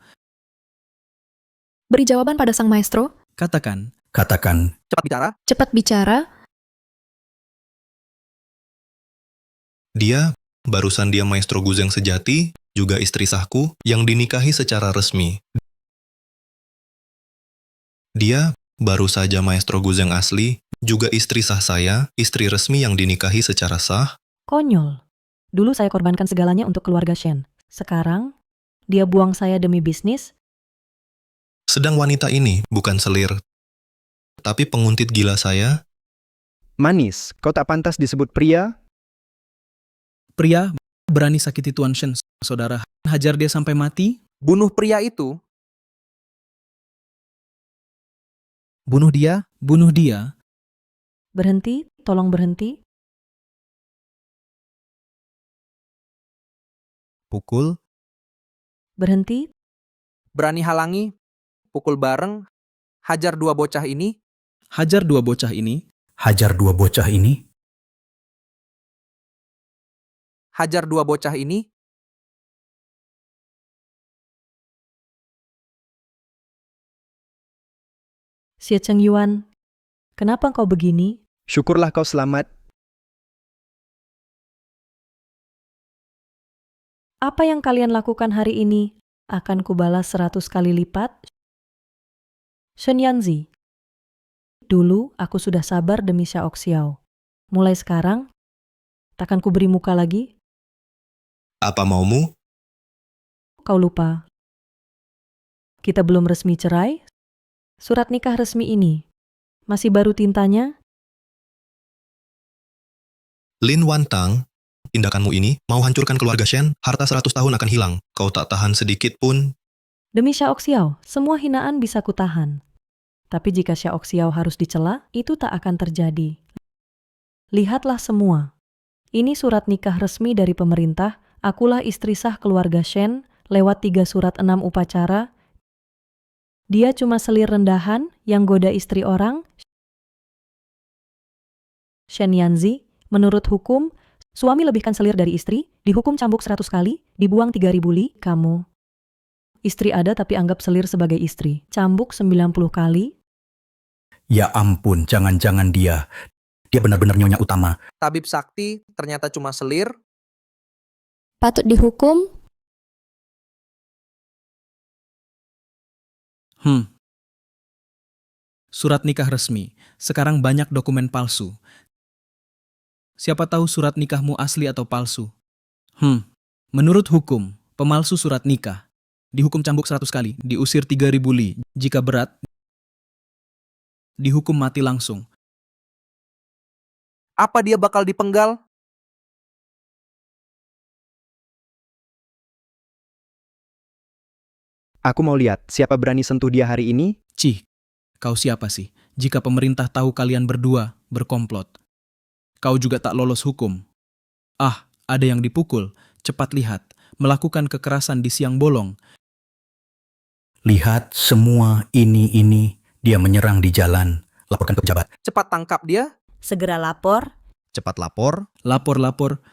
Beri jawaban pada sang maestro. Katakan, Katakan, Cepat bicara. Cepat bicara. Barusan dia Maestro Guzeng sejati, juga istri sahku, yang dinikahi secara resmi. Dia baru saja Maestro Guzeng asli, juga istri sah saya, istri resmi yang dinikahi secara sah. Konyol. Dulu saya korbankan segalanya untuk keluarga Shen. Sekarang, dia buang saya demi bisnis. Sedang wanita ini bukan selir, tapi penguntit gila saya. Manis, kau tak pantas disebut pria? pria berani sakiti Tuan Shen, saudara. Hajar dia sampai mati. Bunuh pria itu. Bunuh dia. Bunuh dia. Berhenti, tolong berhenti. Pukul, Berhenti, Berani halangi. Pukul bareng. Hajar dua bocah ini. Hajar dua bocah ini. hajar dua bocah ini. Hajar dua bocah ini. Xie Cheng Yuan. Kenapa kau begini? Syukurlah kau selamat. Apa yang kalian lakukan hari ini akan kubalas 100 kali lipat? Shen Yanzi. Dulu aku sudah sabar demi Xiao Xiao. Mulai sekarang, takkan kuberi muka lagi. Apa maumu? Kau lupa. Kita belum resmi cerai. Surat nikah resmi ini masih baru tintanya. Lin Wantang, tindakanmu ini mau hancurkan keluarga Shen, harta 100 tahun akan hilang. Kau tak tahan sedikit pun. Demi Xiao Xiao, semua hinaan bisa kutahan. Tapi jika Xiao Xiao harus dicela, itu tak akan terjadi. Lihatlah semua. Ini surat nikah resmi dari pemerintah. Akulah istri sah keluarga Shen, lewat 3 surat 6 upacara. Dia cuma selir rendahan yang goda istri orang. Shen Yanzi, menurut hukum, suami lebihkan selir dari istri, dihukum cambuk 100 kali, dibuang 3.000 li. Kamu. Istri ada tapi anggap selir sebagai istri. Cambuk 90 kali. Ya ampun, jangan-jangan dia. Dia benar-benar nyonya utama. Tabib sakti ternyata cuma selir. Patut dihukum. Surat nikah resmi. Sekarang banyak dokumen palsu. Siapa tahu surat nikahmu asli atau palsu? Menurut hukum, pemalsu surat nikah dihukum cambuk 100 kali, diusir 3.000 li. Jika berat, dihukum mati langsung. Apa dia bakal dipenggal? Aku mau lihat siapa berani sentuh dia hari ini. Cih, kau siapa sih? Jika pemerintah tahu kalian berdua berkomplot, kau juga tak lolos hukum. Ah, ada yang dipukul. Cepat lihat, melakukan kekerasan di siang bolong. Lihat semua ini. Dia menyerang di jalan. Laporkan ke pejabat. Cepat tangkap dia. Segera lapor. cepat lapor, Lapor.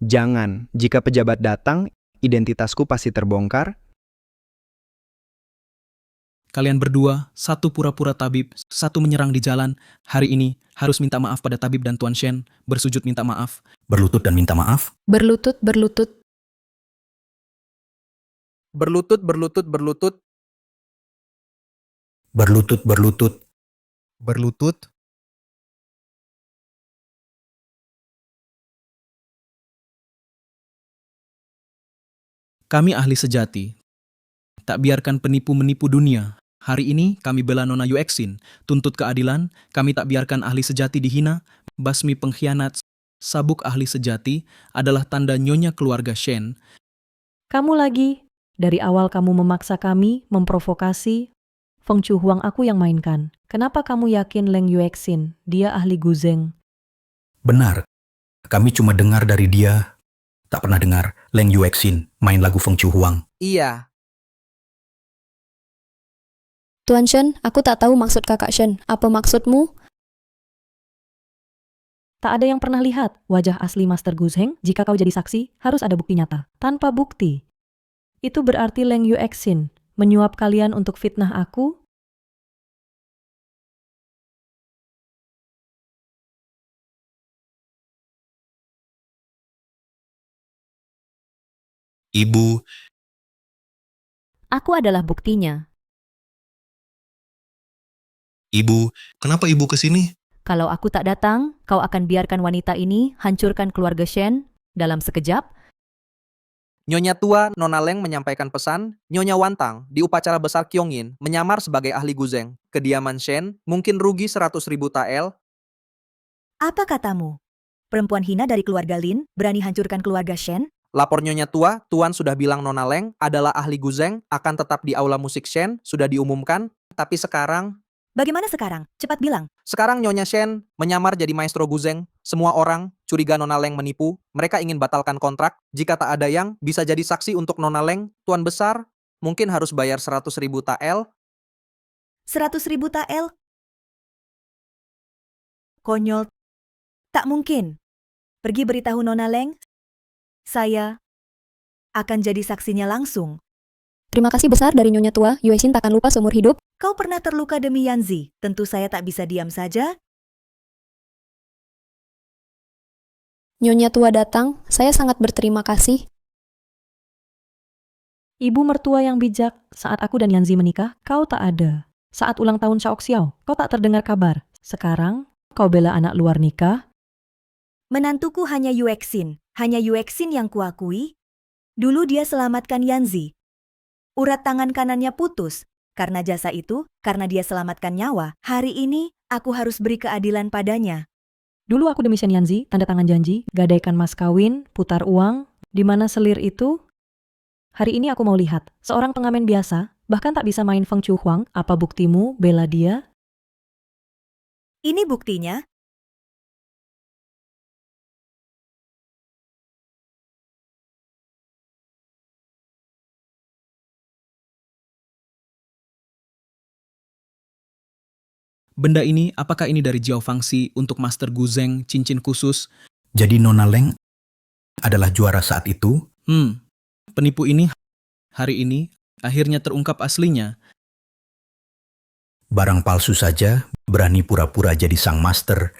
Jangan, jika pejabat datang, identitasku pasti terbongkar. Kalian berdua, satu pura-pura tabib, satu menyerang di jalan. Hari ini harus minta maaf pada tabib dan Tuan Shen. Bersujud minta maaf. Berlutut dan minta maaf. Berlutut. Berlutut. Berlutut. berlutut, Kami ahli sejati. Tak biarkan penipu menipu dunia. Hari ini kami bela Nona Yuexin. Tuntut keadilan, kami tak biarkan ahli sejati dihina. Basmi pengkhianat. Sabuk ahli sejati adalah tanda nyonya keluarga Shen. Kamu lagi. Dari awal kamu memaksa kami, memprovokasi. Feng Chu Huang aku yang mainkan. Kenapa kamu yakin Leng Yuexin? Dia ahli Guzeng. Benar. Kami cuma dengar dari dia. Tak pernah dengar Leng Yuexin main lagu Feng Chu Huang. Iya. Tuan Shen, aku tak tahu maksud kakak Shen. Apa maksudmu? Tak ada yang pernah lihat wajah asli Master Guzheng. Jika kau jadi saksi, harus ada bukti nyata. Tanpa bukti, itu berarti Leng Yuexin menyuap kalian untuk fitnah aku. Ibu, Aku adalah buktinya. ibu, kenapa ibu kesini? Kalau aku tak datang, kau akan biarkan wanita ini hancurkan keluarga Shen dalam sekejap? Nyonya tua Nona Leng menyampaikan pesan, Nyonya Wantang di upacara besar Kyongin menyamar sebagai ahli Guzheng. Kediaman Shen mungkin rugi 100.000 tael. Apa katamu? Perempuan hina dari keluarga Lin berani hancurkan keluarga Shen? Lapor Nyonya tua, Tuan sudah bilang Nona Leng adalah ahli Guzheng, akan tetap di aula musik Shen, sudah diumumkan. Tapi sekarang, Bagaimana sekarang? Cepat bilang. sekarang Nyonya Shen menyamar jadi maestro Guzheng. Semua orang curiga Nona Leng menipu. Mereka ingin batalkan kontrak. Jika tak ada yang bisa jadi saksi untuk Nona Leng, Tuan besar mungkin harus bayar 100.000 tael. 100.000 tael? Konyol. Tak mungkin. Pergi beritahu Nona Leng. Saya akan jadi saksinya langsung. Terima kasih besar dari Nyonya tua, Yuexin takkan lupa seumur hidup. Kau pernah terluka demi Yanzi. Tentu saya tak bisa diam saja. Nyonya tua datang, saya sangat berterima kasih. Ibu mertua yang bijak, saat aku dan Yanzi menikah, kau tak ada. Saat ulang tahun Shaoxiao, kau tak terdengar kabar. Sekarang, kau bela anak luar nikah. Menantuku hanya Yuexin. Hanya Yuexin yang kuakui. Dulu dia selamatkan Yanzi. Urat tangan kanannya putus. Karena jasa itu, karena dia selamatkan nyawa, hari ini aku harus beri keadilan padanya. Dulu aku demi Shen Yanzi, tanda tangan janji, gadaikan mas kawin, putar uang, di mana selir itu? Hari ini aku mau lihat, seorang pengamen biasa, bahkan tak bisa main Feng Chu Huang, apa buktimu bela dia? Ini buktinya. Benda ini, apakah ini dari Jiao Fangxi untuk Master Guzheng cincin khusus? Jadi Nona Leng adalah juara saat itu? Penipu ini hari ini akhirnya terungkap aslinya. Barang palsu saja berani pura-pura jadi sang master.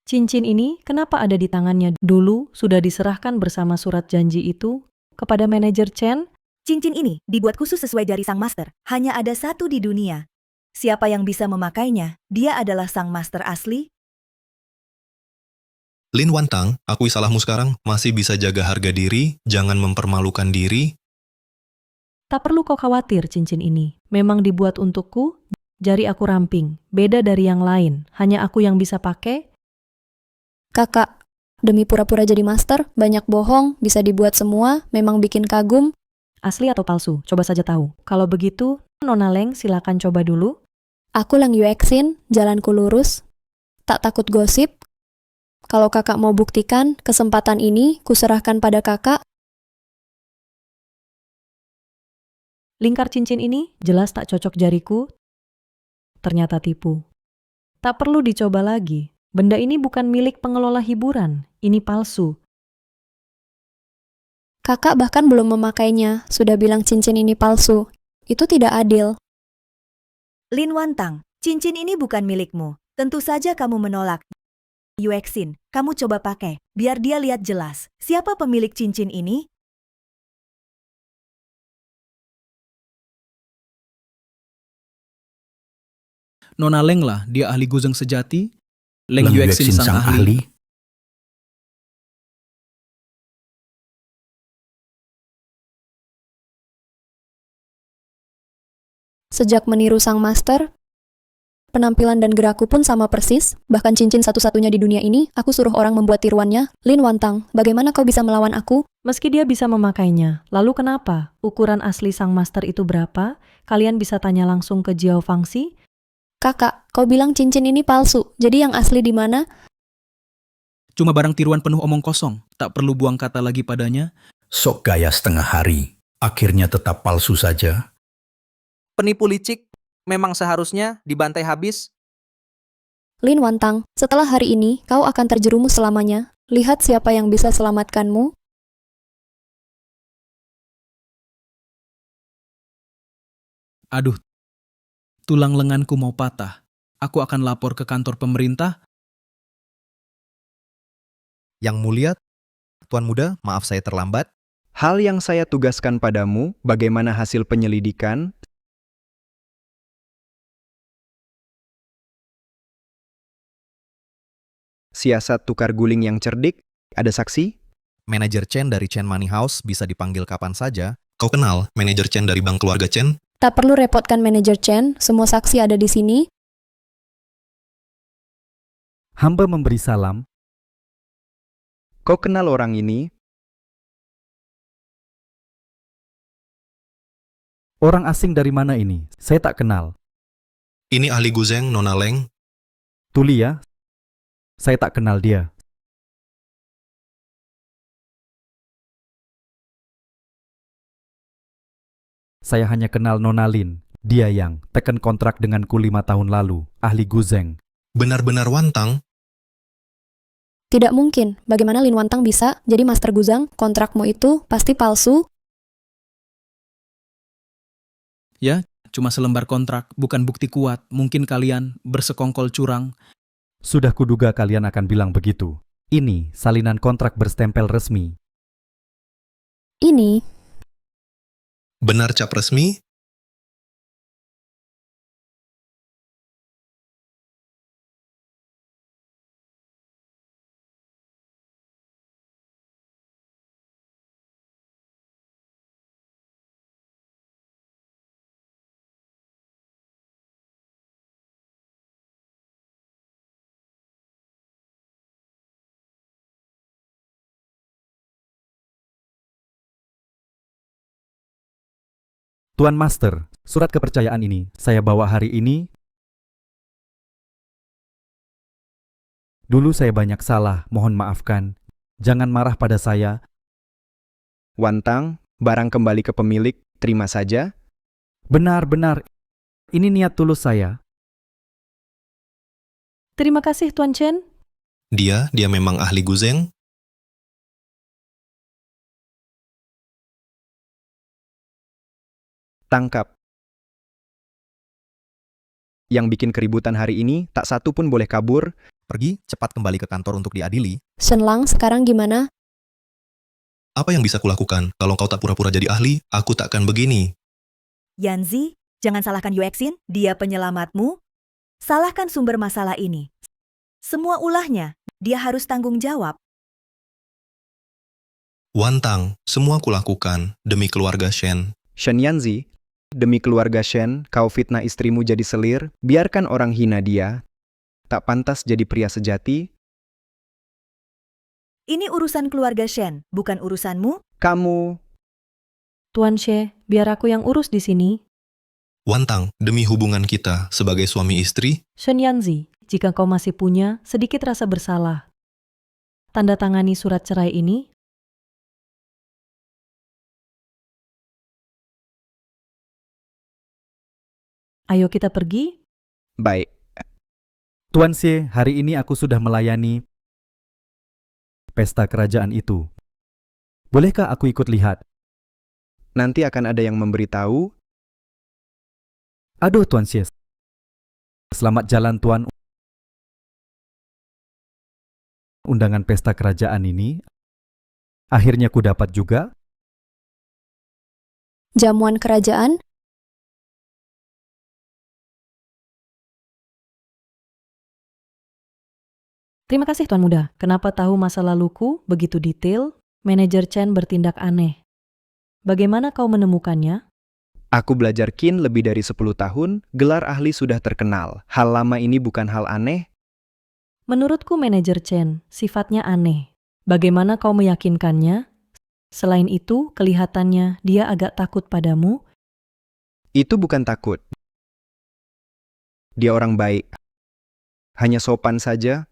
Cincin ini kenapa ada di tangannya? Dulu sudah diserahkan bersama surat janji itu kepada manajer Chen. Cincin ini dibuat khusus sesuai jari sang master. Hanya ada satu di dunia. Siapa yang bisa memakainya? Dia adalah sang master asli. Lin Wantang, akui salahmu sekarang, masih bisa jaga harga diri, jangan mempermalukan diri. Tak perlu kau khawatir cincin ini. Memang dibuat untukku, jari aku ramping. Beda dari yang lain, hanya aku yang bisa pakai. Kakak, demi pura-pura jadi master, banyak bohong, bisa dibuat semua, memang bikin kagum. Asli atau palsu? Coba saja tahu. Kalau begitu, Nona Leng silakan coba dulu. Aku Leng Yuexin, jalanku lurus. Tak takut gosip. Kalau kakak mau buktikan, kesempatan ini kuserahkan pada kakak. Lingkar cincin ini jelas tak cocok jariku. Ternyata tipu. Tak perlu dicoba lagi. Benda ini bukan milik pengelola hiburan. Ini palsu. Kakak bahkan belum memakainya, sudah bilang cincin ini palsu. Itu tidak adil. Lin Wantang, cincin ini bukan milikmu. Tentu saja kamu menolak. Yuexin, kamu coba pakai, biar dia lihat jelas. Siapa pemilik cincin ini? Nona Leng lah, dia ahli Guzheng sejati. Leng Leng Yuexin sang ahli. Sejak meniru sang master, penampilan dan gerakku pun sama persis, bahkan cincin satu-satunya di dunia ini, aku suruh orang membuat tiruannya. Lin Wantang, bagaimana kau bisa melawan aku? Meski dia bisa memakainya, lalu kenapa? Ukuran asli sang master itu berapa? Kalian bisa tanya langsung ke Jiao Fangxi. Kakak, kau bilang cincin ini palsu, jadi yang asli di mana? Cuma barang tiruan penuh omong kosong, tak perlu buang kata lagi padanya. Sok gaya setengah hari, akhirnya tetap palsu saja. Penipu licik, memang seharusnya dibantai habis? Lin Wantang, setelah hari ini, kau akan terjerumus selamanya. Lihat siapa yang bisa selamatkanmu. Aduh, tulang lenganku mau patah. Aku akan lapor ke kantor pemerintah. Yang mulia, Tuan Muda, maaf saya terlambat. Hal yang saya tugaskan padamu, bagaimana hasil penyelidikan? Siasat tukar guling yang cerdik? Ada saksi? Manajer Chen dari Chen Money House bisa dipanggil kapan saja. Kau kenal manajer Chen dari bank keluarga Chen? Tak perlu repotkan manajer Chen, semua saksi ada di sini. Hamba memberi salam. Kau kenal orang ini? Orang asing dari mana ini? Saya tak kenal. Ini ahli Guzeng, Nona Leng. Tuli ya? Saya tak kenal dia. Saya hanya kenal Nona Lin. Dia yang teken kontrak denganku 5 tahun lalu. Ahli Guzeng. Benar-benar Wantang. Tidak mungkin, bagaimana Lin Wantang bisa jadi Master Guzang? Kontrakmu itu pasti palsu. Ya, cuma selembar kontrak, bukan bukti kuat. Mungkin kalian bersekongkol curang. Sudah kuduga kalian akan bilang begitu. Ini salinan kontrak berstempel resmi. Ini, Benar cap resmi? Tuan Master, surat kepercayaan ini saya bawa hari ini. Dulu saya banyak salah, mohon maafkan. Jangan marah pada saya. Wantang, barang kembali ke pemilik, terima saja. Benar-benar, ini niat tulus saya. Terima kasih Tuan Chen. Dia memang ahli Guzeng. Tangkap. Yang bikin keributan hari ini, tak satu pun boleh kabur. Pergi, cepat kembali ke kantor untuk diadili. Shen Lang sekarang gimana? Apa yang bisa kulakukan? Kalau kau tak pura-pura jadi ahli, aku tak akan begini. Yanzi, jangan salahkan Yuexin, dia penyelamatmu. Salahkan sumber masalah ini. Semua ulahnya, dia harus tanggung jawab. Wantang, semua kulakukan demi keluarga Shen. Shen Yanzi, demi keluarga Shen, kau fitnah istrimu jadi selir, biarkan orang hina dia. Tak pantas jadi pria sejati. Ini urusan keluarga Shen, bukan urusanmu. Kamu, Tuan She, biar aku yang urus di sini. Wantang, demi hubungan kita sebagai suami istri, Shen Yanzi, jika kau masih punya sedikit rasa bersalah, tanda tangani surat cerai ini. Ayo kita pergi. baik. Tuan Xie, hari ini aku sudah melayani pesta kerajaan itu. Bolehkah aku ikut lihat? Nanti akan ada yang memberitahu. Aduh Tuan Xie. Selamat jalan Tuan. Undangan pesta kerajaan ini akhirnya ku dapat juga. Jamuan kerajaan? Terima kasih Tuan Muda. Kenapa tahu masa laluku begitu detail? Manajer Chen bertindak aneh. Bagaimana kau menemukannya? Aku belajar Qin lebih dari 10 tahun, gelar ahli sudah terkenal. Hal lama ini bukan hal aneh. Menurutku manajer Chen, sifatnya aneh. Bagaimana kau meyakinkannya? Selain itu, kelihatannya dia agak takut padamu. Itu bukan takut. Dia orang baik. Hanya sopan saja.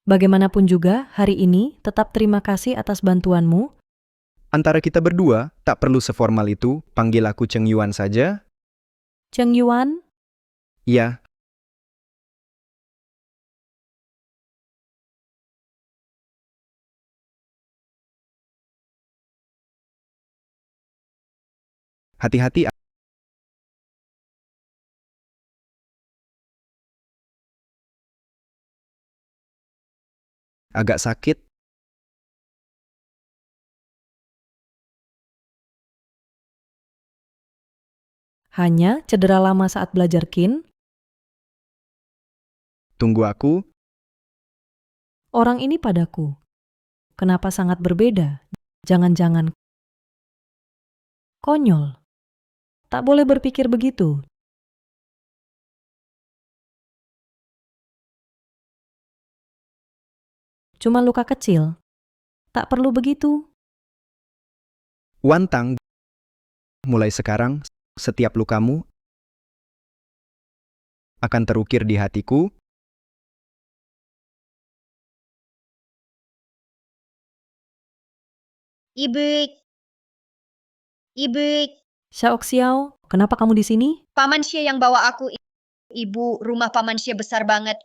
Bagaimanapun juga, hari ini tetap terima kasih atas bantuanmu. Antara kita berdua, tak perlu seformal itu, panggil aku Cheng Yuan saja. Cheng Yuan, Ya, hati-hati. Agak sakit. hanya cedera lama saat belajar kin. Tunggu aku. Orang ini padaku. Kenapa sangat berbeda? Jangan-jangan konyol. Tak boleh berpikir begitu. Cuma luka kecil. Tak perlu begitu. Wantang, mulai sekarang, setiap lukamu akan terukir di hatiku. Ibu, ibu, Xiao Xiao, kenapa kamu di sini? paman Xie yang bawa aku. Ibu, rumah paman Xie besar banget.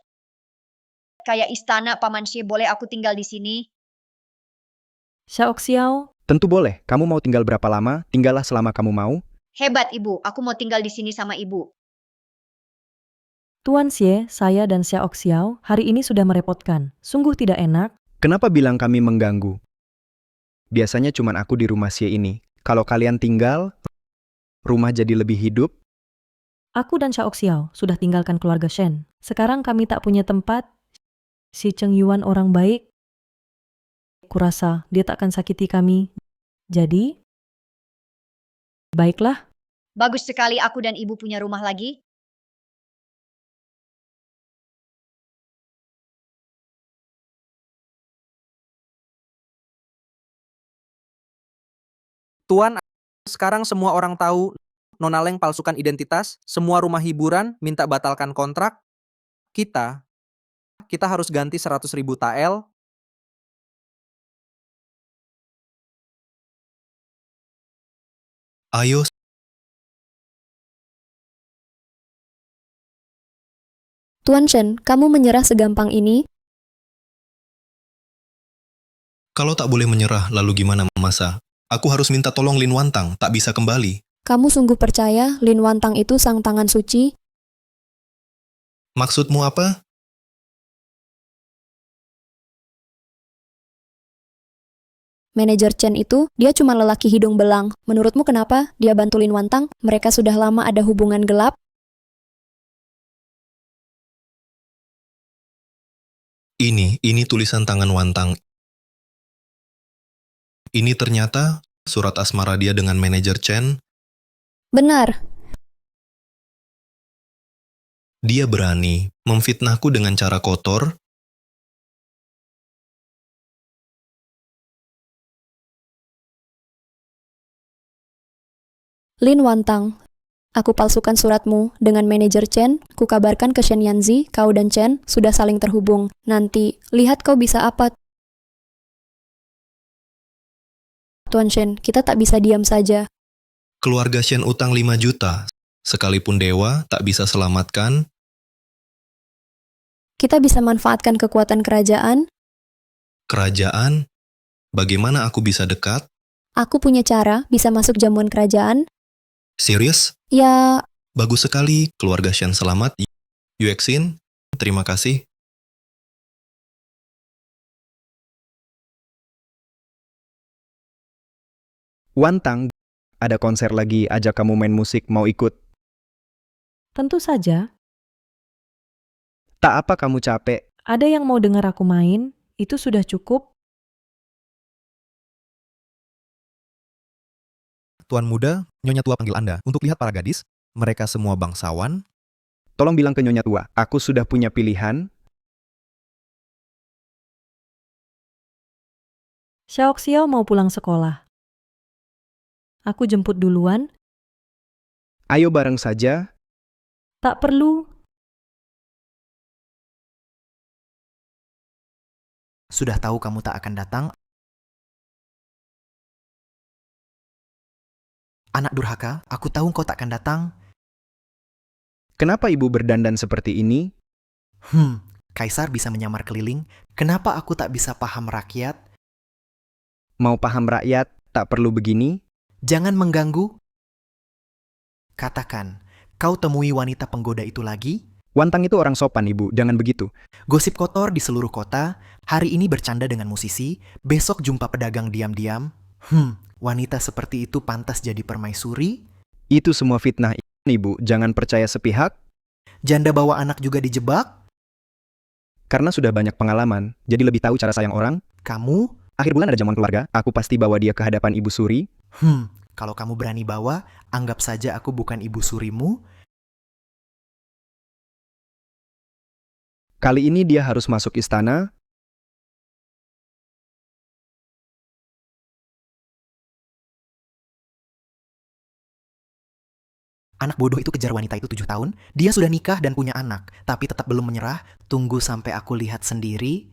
Kayak istana paman Xie, boleh aku tinggal di sini? Xiao Xiao, Tentu boleh. Kamu mau tinggal berapa lama? Tinggallah selama kamu mau. Hebat ibu, aku mau tinggal di sini sama ibu. Tuan Xie, saya dan Xiao Xiao hari ini sudah merepotkan. Sungguh tidak enak. Kenapa bilang kami mengganggu? Biasanya cuman aku di rumah Xie ini. Kalau kalian tinggal, rumah jadi lebih hidup. Aku dan Xiao Xiao sudah tinggalkan keluarga Shen. Sekarang kami tak punya tempat. Si Cheng Yuan orang baik. Kurasa dia tak akan sakiti kami. Jadi, baiklah. Bagus sekali aku dan ibu punya rumah lagi. Tuan, sekarang semua orang tahu Nona Leng palsukan identitas, semua rumah hiburan minta batalkan kontrak. Kita harus ganti 100.000 tael. Ayo, Tuan Shen, kamu menyerah segampang ini? kalau tak boleh menyerah, lalu gimana masa? Aku harus minta tolong Lin Wantang, tak bisa kembali. Kamu sungguh percaya Lin Wantang itu sang tangan suci? Maksudmu apa? Manajer Chen itu, dia cuma lelaki hidung belang. Menurutmu kenapa dia bantu Lin Wantang? Mereka sudah lama ada hubungan gelap? Ini tulisan tangan Wantang. Ini ternyata surat asmara dia dengan manajer Chen. Benar. Dia berani memfitnahku dengan cara kotor. Lin Wantang, aku palsukan suratmu dengan manajer Chen. Kukabarkan ke Shen Yanzi, kau dan Chen sudah saling terhubung. Nanti, lihat kau bisa apa. Tuan Shen, kita tak bisa diam saja. Keluarga Shen utang 5 juta. Sekalipun dewa tak bisa selamatkan. Kita bisa manfaatkan kekuatan kerajaan. Kerajaan? Bagaimana aku bisa dekat? Aku punya cara bisa masuk jamuan kerajaan. Serius? Ya, Bagus sekali, keluarga Shen selamat. Yuexin, terima kasih. Wantang, ada konser lagi, ajak kamu main musik, mau ikut? Tentu saja, Tak apa kamu capek. ada yang mau dengar aku main, itu sudah cukup. Tuan muda, Nyonya tua panggil Anda untuk lihat para gadis. Mereka semua bangsawan. Tolong bilang ke Nyonya tua, aku sudah punya pilihan. Xiao Xiao mau pulang sekolah. Aku jemput duluan. Ayo bareng saja. Tak perlu. Sudah tahu kamu tak akan datang. Anak durhaka, aku tahu kau tak akan datang. Kenapa ibu berdandan seperti ini? Kaisar bisa menyamar keliling. Kenapa aku tak bisa paham rakyat? Mau paham rakyat, tak perlu begini? Jangan mengganggu. Katakan, kau temui wanita penggoda itu lagi? Wantang itu orang sopan, ibu. Jangan begitu. Gosip kotor di seluruh kota. Hari ini bercanda dengan musisi. Besok jumpa pedagang diam-diam. Wanita seperti itu pantas jadi permaisuri? Itu semua fitnah, ibu. Jangan percaya sepihak. Janda bawa anak juga dijebak? Karena sudah banyak pengalaman, jadi lebih tahu cara sayang orang. Kamu? Akhir bulan ada jamuan keluarga, aku pasti bawa dia ke hadapan Ibu Suri. Kalau kamu berani bawa, anggap saja aku bukan ibu surimu. Kali ini dia harus masuk istana. Anak bodoh itu kejar wanita itu 7 tahun. Dia sudah nikah dan punya anak, tapi tetap belum menyerah. Tunggu sampai aku lihat sendiri.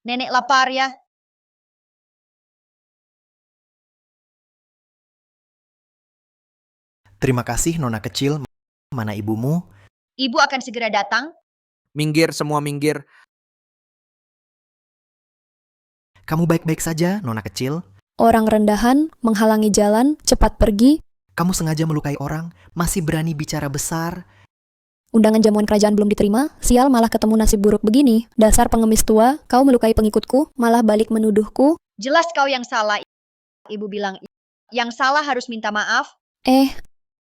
Nenek lapar ya. Terima kasih, Nona kecil. Mana ibumu? Ibu akan segera datang. Minggir, semua minggir. Kamu baik-baik saja, Nona kecil? Orang rendahan, menghalangi jalan, cepat pergi. Kamu sengaja melukai orang, masih berani bicara besar. Undangan jamuan kerajaan belum diterima, sial malah ketemu nasib buruk begini. Dasar pengemis tua, kau melukai pengikutku, malah balik menuduhku. Jelas kau yang salah. Ibu bilang, yang salah harus minta maaf.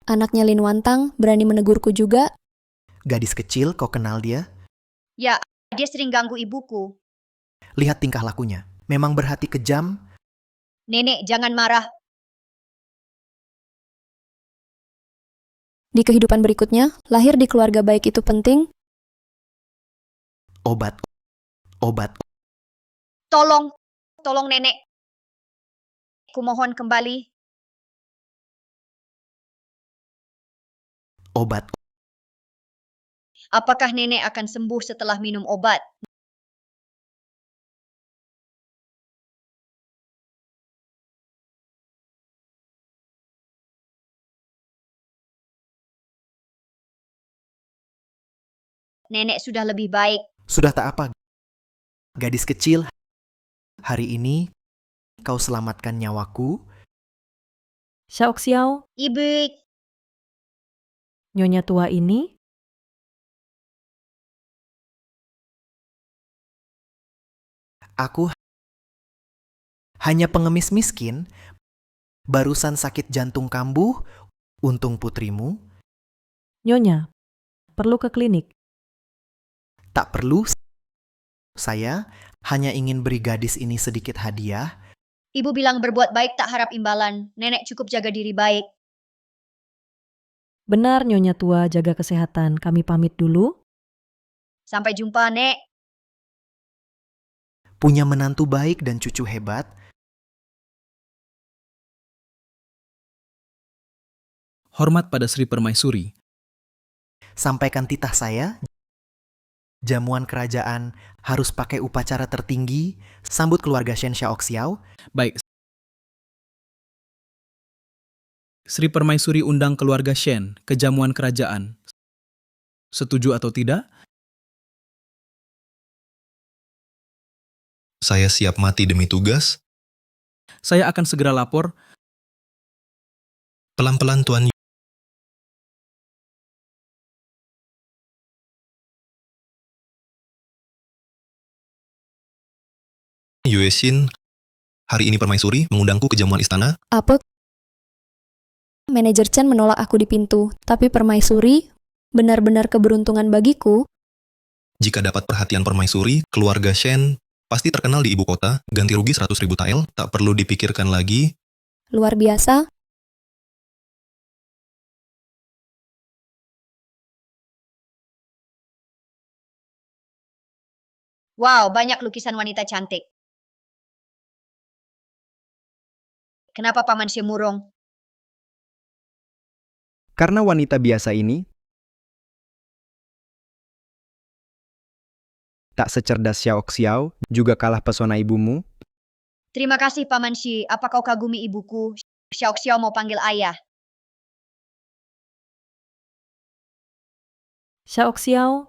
Anaknya Lin Wantang berani menegurku juga. Gadis kecil, kau kenal dia? Ya, dia sering ganggu ibuku. Lihat tingkah lakunya. Memang berhati kejam. Nenek, jangan marah. Di kehidupan berikutnya, lahir di keluarga baik itu penting. Obat. Tolong nenek. Kumohon kembali. Obat. Apakah nenek akan sembuh setelah minum obat? Nenek sudah lebih baik. Sudah tak apa. Gadis kecil, hari ini kau selamatkan nyawaku. Xiao, Ibu, nyonya tua ini, Aku hanya pengemis miskin, barusan sakit jantung kambuh, untung putrimu. nyonya, perlu ke klinik. Tak perlu, saya hanya ingin beri gadis ini sedikit hadiah. ibu bilang berbuat baik tak harap imbalan. Nenek cukup jaga diri baik. Benar, nyonya tua, jaga kesehatan. Kami pamit dulu. Sampai jumpa, Nek. Punya menantu baik dan cucu hebat. Hormat pada Sri Permaisuri. Sampaikan titah saya. Jamuan kerajaan harus pakai upacara tertinggi. Sambut keluarga Shen Xiaoxiao. Baik. Sri Permaisuri undang keluarga Shen ke jamuan kerajaan. Setuju atau tidak? Saya siap mati demi tugas. Saya akan segera lapor. Pelan-pelan Tuan. Yue Xin, hari ini Permaisuri mengundangku ke jamuan istana. Apa? Manajer Chen menolak aku di pintu, tapi permaisuri benar-benar keberuntungan bagiku. Jika dapat perhatian Permaisuri, keluarga Shen pasti terkenal di ibu kota. Ganti rugi 100.000 tael, tak perlu dipikirkan lagi. Luar biasa. Wow, banyak lukisan wanita cantik. Kenapa Paman Xie murung? Karena wanita biasa ini tak secerdas Xiaoxiao, juga kalah pesona ibumu. Terima kasih Paman Xie. Apa kau kagumi ibuku? Xiaoxiao mau panggil ayah. Xiao,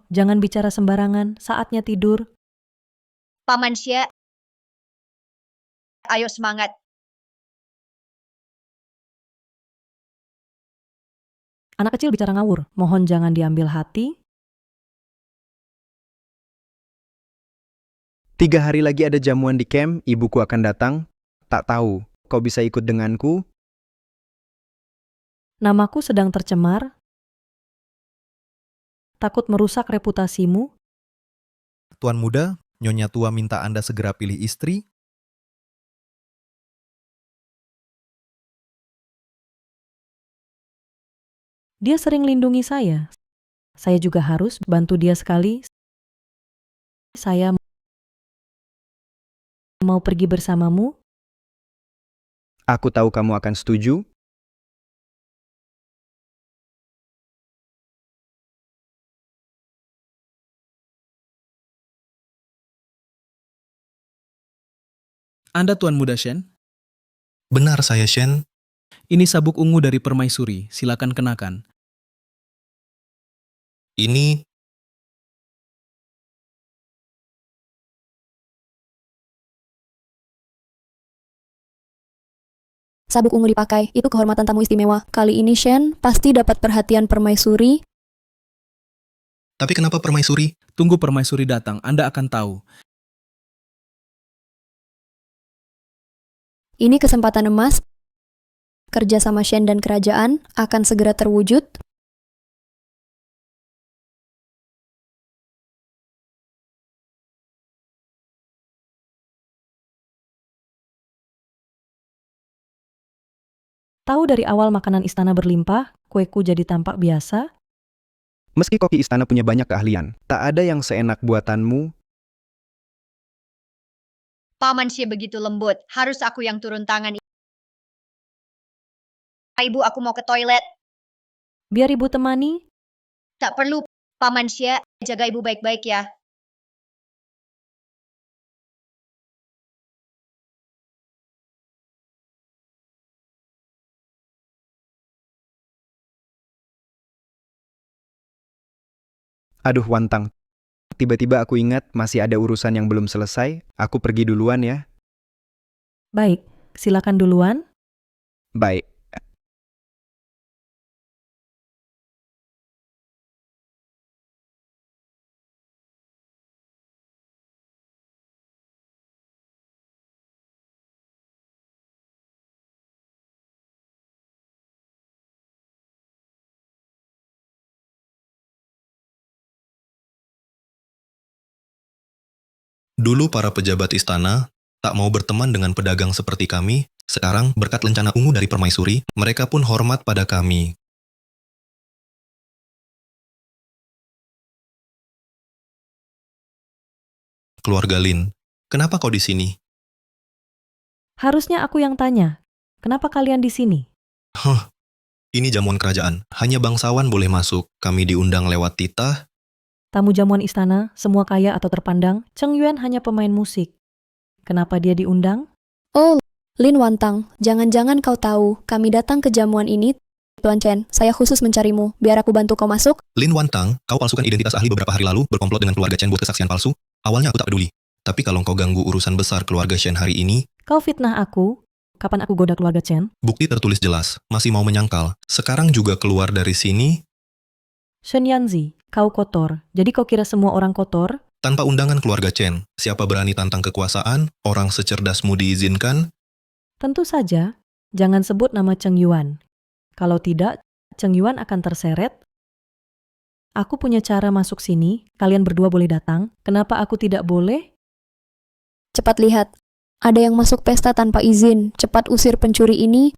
jangan bicara sembarangan, saatnya tidur. Paman Xie, ayo semangat. Anak kecil bicara ngawur, mohon jangan diambil hati. 3 hari lagi ada jamuan di camp, ibuku akan datang. Tak tahu, kau bisa ikut denganku? Namaku sedang tercemar. Takut merusak reputasimu. Tuan muda, Nyonya tua minta Anda segera pilih istri. Dia sering lindungi saya. Saya juga harus bantu dia sekali. Saya mau pergi bersamamu. Aku tahu kamu akan setuju. Anda Tuan Muda Shen? Benar saya, Shen. Ini sabuk ungu dari permaisuri, silakan kenakan. Ini Sabuk ungu dipakai, itu kehormatan tamu istimewa. Kali ini Shen pasti dapat perhatian permaisuri. Tapi kenapa permaisuri? Tunggu permaisuri datang, Anda akan tahu. Ini kesempatan emas. Kerja sama Shen dan kerajaan akan segera terwujud. Tahu dari awal makanan istana berlimpah, kueku jadi tampak biasa. Meski koki istana punya banyak keahlian, tak ada yang seenak buatanmu. Paman Xie begitu lembut, harus aku yang turun tangan. Ibu, aku mau ke toilet. Biar ibu temani. Tak perlu, Paman Xie, jaga ibu baik-baik ya. Aduh Wantang, tiba-tiba aku ingat masih ada urusan yang belum selesai. Aku pergi duluan ya. Baik, silakan duluan. Baik. Dulu para pejabat istana tak mau berteman dengan pedagang seperti kami. Sekarang berkat lencana ungu dari permaisuri, mereka pun hormat pada kami. Keluarga Lin, kenapa kau di sini? Harusnya aku yang tanya. Kenapa kalian di sini? Huh, ini jamuan kerajaan. Hanya bangsawan boleh masuk. Kami diundang lewat titah. Tamu jamuan istana, semua kaya atau terpandang, Cheng Yuan hanya pemain musik. Kenapa dia diundang? Oh, Lin Wantang, jangan-jangan kau tahu, kami datang ke jamuan ini. Tuan Chen, saya khusus mencarimu, biar aku bantu kau masuk. Lin Wantang, kau palsukan identitas ahli beberapa hari lalu, berkomplot dengan keluarga Chen buat kesaksian palsu. Awalnya aku tak peduli. Tapi kalau kau ganggu urusan besar keluarga Shen hari ini, Kau fitnah aku? Kapan aku goda keluarga Chen? bukti tertulis jelas, masih mau menyangkal. Sekarang juga keluar dari sini, Shen Yanzi, kau kotor. Jadi kau kira semua orang kotor? tanpa undangan keluarga Chen. Siapa berani tantang kekuasaan, orang secerdasmu diizinkan? Tentu saja, jangan sebut nama Cheng Yuan. Kalau tidak, Cheng Yuan akan terseret. Aku punya cara masuk sini, kalian berdua boleh datang. Kenapa aku tidak boleh? Cepat lihat, ada yang masuk pesta tanpa izin. Cepat usir pencuri ini.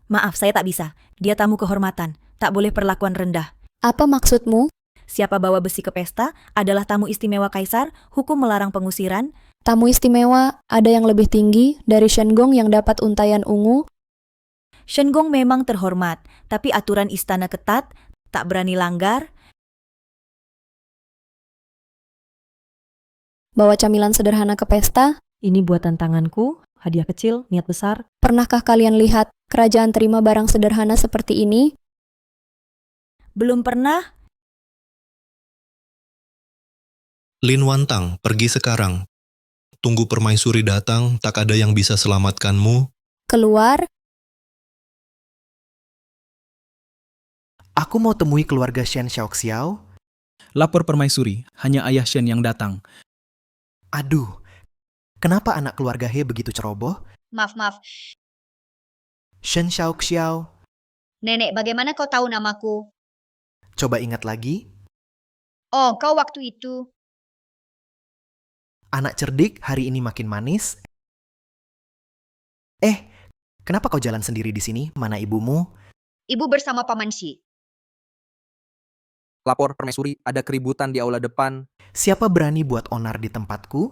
Maaf, saya tak bisa. Dia tamu kehormatan. Tak boleh perlakuan rendah. Apa maksudmu? Siapa bawa besi ke pesta adalah tamu istimewa kaisar, hukum melarang pengusiran. Tamu istimewa, ada yang lebih tinggi dari Shen Gong yang dapat untayan ungu. Shen Gong memang terhormat, tapi aturan istana ketat, tak berani langgar. Bawa camilan sederhana ke pesta. Ini buatan tanganku, hadiah kecil, niat besar. Pernahkah kalian lihat kerajaan terima barang sederhana seperti ini? Belum pernah? Lin Wantang, pergi sekarang. Tunggu permaisuri datang, tak ada yang bisa selamatkanmu. Keluar? Aku mau temui keluarga Shen Xiaoxiao. Lapor permaisuri, hanya ayah Shen yang datang. Aduh, kenapa anak keluarga He begitu ceroboh? Maaf. Shen Xiaoxiao, Nenek, bagaimana kau tahu namaku? coba ingat lagi. Oh, kau waktu itu. Anak cerdik hari ini makin manis. Kenapa kau jalan sendiri di sini? Mana ibumu? Ibu bersama Paman Shi. Lapor permaisuri, ada keributan di aula depan. Siapa berani buat onar di tempatku?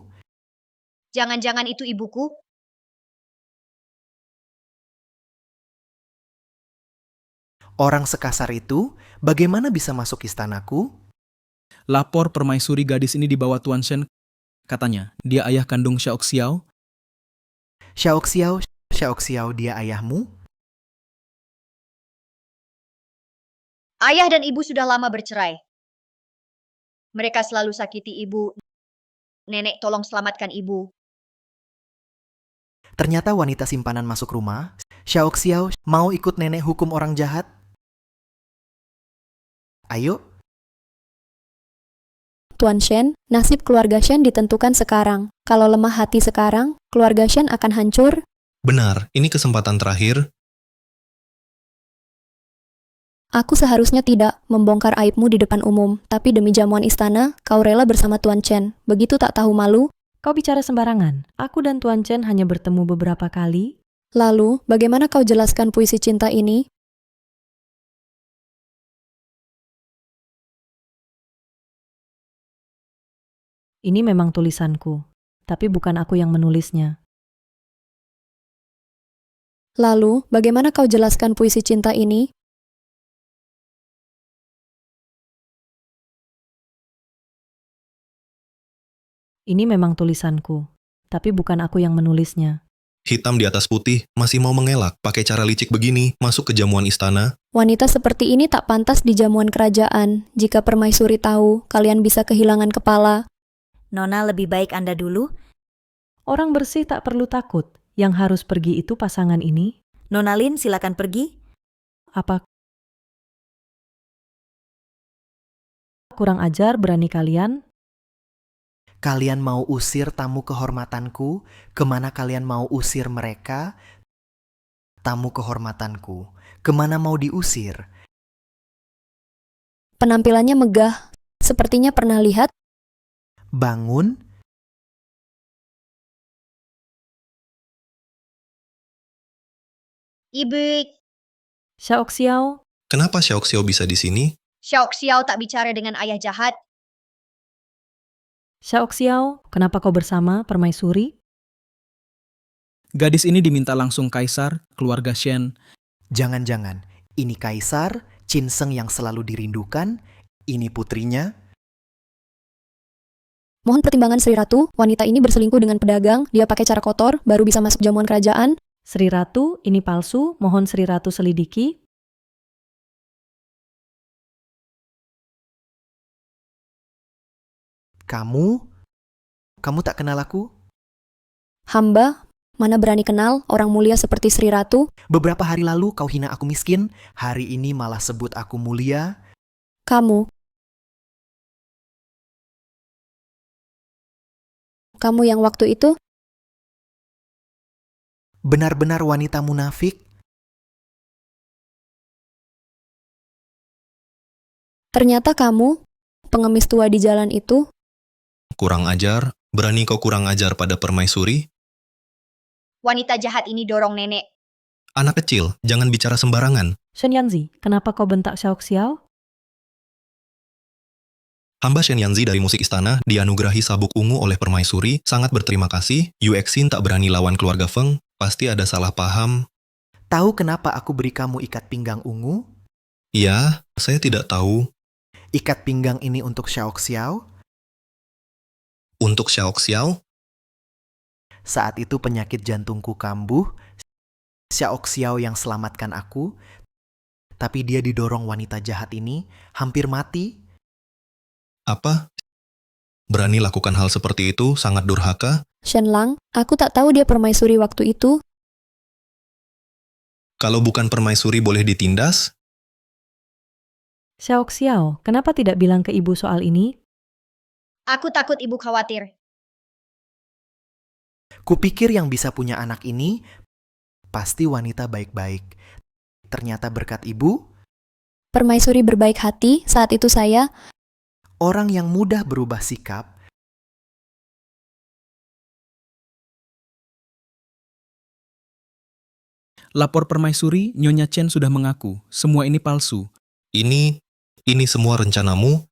Jangan-jangan itu ibuku? Orang sekasar itu, bagaimana bisa masuk istanaku? Lapor permaisuri gadis ini dibawa Tuan Shen. Katanya, dia ayah kandung Xiaoxiao. Xiaoxiao, dia ayahmu? Ayah dan ibu sudah lama bercerai. Mereka selalu sakiti ibu. Nenek, tolong selamatkan ibu. Ternyata wanita simpanan masuk rumah. Xiaoxiao mau ikut nenek hukum orang jahat? Ayo, Tuan Shen, nasib keluarga Shen ditentukan sekarang. Kalau lemah hati sekarang, keluarga Shen akan hancur. Benar, ini kesempatan terakhir. Aku seharusnya tidak membongkar aibmu di depan umum, tapi demi jamuan istana, kau rela bersama Tuan Chen. Begitu tak tahu malu? Kau bicara sembarangan. Aku dan Tuan Chen hanya bertemu beberapa kali. Lalu, bagaimana kau jelaskan puisi cinta ini? Ini memang tulisanku, tapi bukan aku yang menulisnya. Lalu, bagaimana kau jelaskan puisi cinta ini? Ini memang tulisanku, tapi bukan aku yang menulisnya. Hitam di atas putih, masih mau mengelak, pakai cara licik begini, masuk ke jamuan istana. Wanita seperti ini tak pantas di jamuan kerajaan. Jika permaisuri tahu, kalian bisa kehilangan kepala. Nona, lebih baik Anda dulu. Orang bersih tak perlu takut. Yang harus pergi itu pasangan ini. Nona Lin, silakan pergi. Apa kurang ajar berani kalian? kalian mau usir tamu kehormatanku? Kemana kalian mau usir mereka? Tamu kehormatanku, kemana mau diusir? Penampilannya megah. Sepertinya pernah lihat. Bangun, Ibu, Xiaoxiao, Kenapa Xiaoxiao bisa di sini? Xiaoxiao tak bicara dengan ayah jahat. Xiaoxiao, kenapa kau bersama permaisuri? Gadis ini diminta langsung kaisar, keluarga Shen. jangan-jangan ini kaisar, Chinseng yang selalu dirindukan, ini putrinya. Mohon pertimbangan Sri Ratu, wanita ini berselingkuh dengan pedagang, dia pakai cara kotor, baru bisa masuk jamuan kerajaan. Sri Ratu, ini palsu, mohon Sri Ratu selidiki. Kamu tak kenal aku? Hamba, mana berani kenal orang mulia seperti Sri Ratu? Beberapa hari lalu kau hina aku miskin, hari ini malah sebut aku mulia. Kamu yang waktu itu, Benar-benar wanita munafik. ternyata kamu, pengemis tua di jalan itu. Kurang ajar, berani kau kurang ajar pada permaisuri? Wanita jahat ini dorong nenek. Anak kecil, jangan bicara sembarangan. Shen Yanzi, kenapa kau bentak Xiaoxiao? Hamba Shen Yanzi dari musik istana dianugerahi sabuk ungu oleh permaisuri, sangat berterima kasih. Yu Exin tak berani lawan keluarga Feng, pasti ada salah paham. Tahu kenapa aku beri kamu ikat pinggang ungu? Ya, saya tidak tahu. Ikat pinggang ini untuk Xiaoxiao. Untuk Xiaoxiao, Saat itu penyakit jantungku kambuh. Xiao yang selamatkan aku, tapi dia didorong wanita jahat ini, hampir mati. Apa? Berani lakukan hal seperti itu sangat durhaka. Shenlang, aku tak tahu dia permaisuri waktu itu. Kalau bukan permaisuri boleh ditindas? Xiao, kenapa tidak bilang ke ibu soal ini? Aku takut ibu khawatir. Kupikir yang bisa punya anak ini pasti wanita baik-baik. Ternyata berkat ibu, Permaisuri berbaik hati, saat itu saya, orang yang mudah berubah sikap. Lapor permaisuri, Nyonya Chen sudah mengaku, semua ini palsu. Ini semua rencanamu?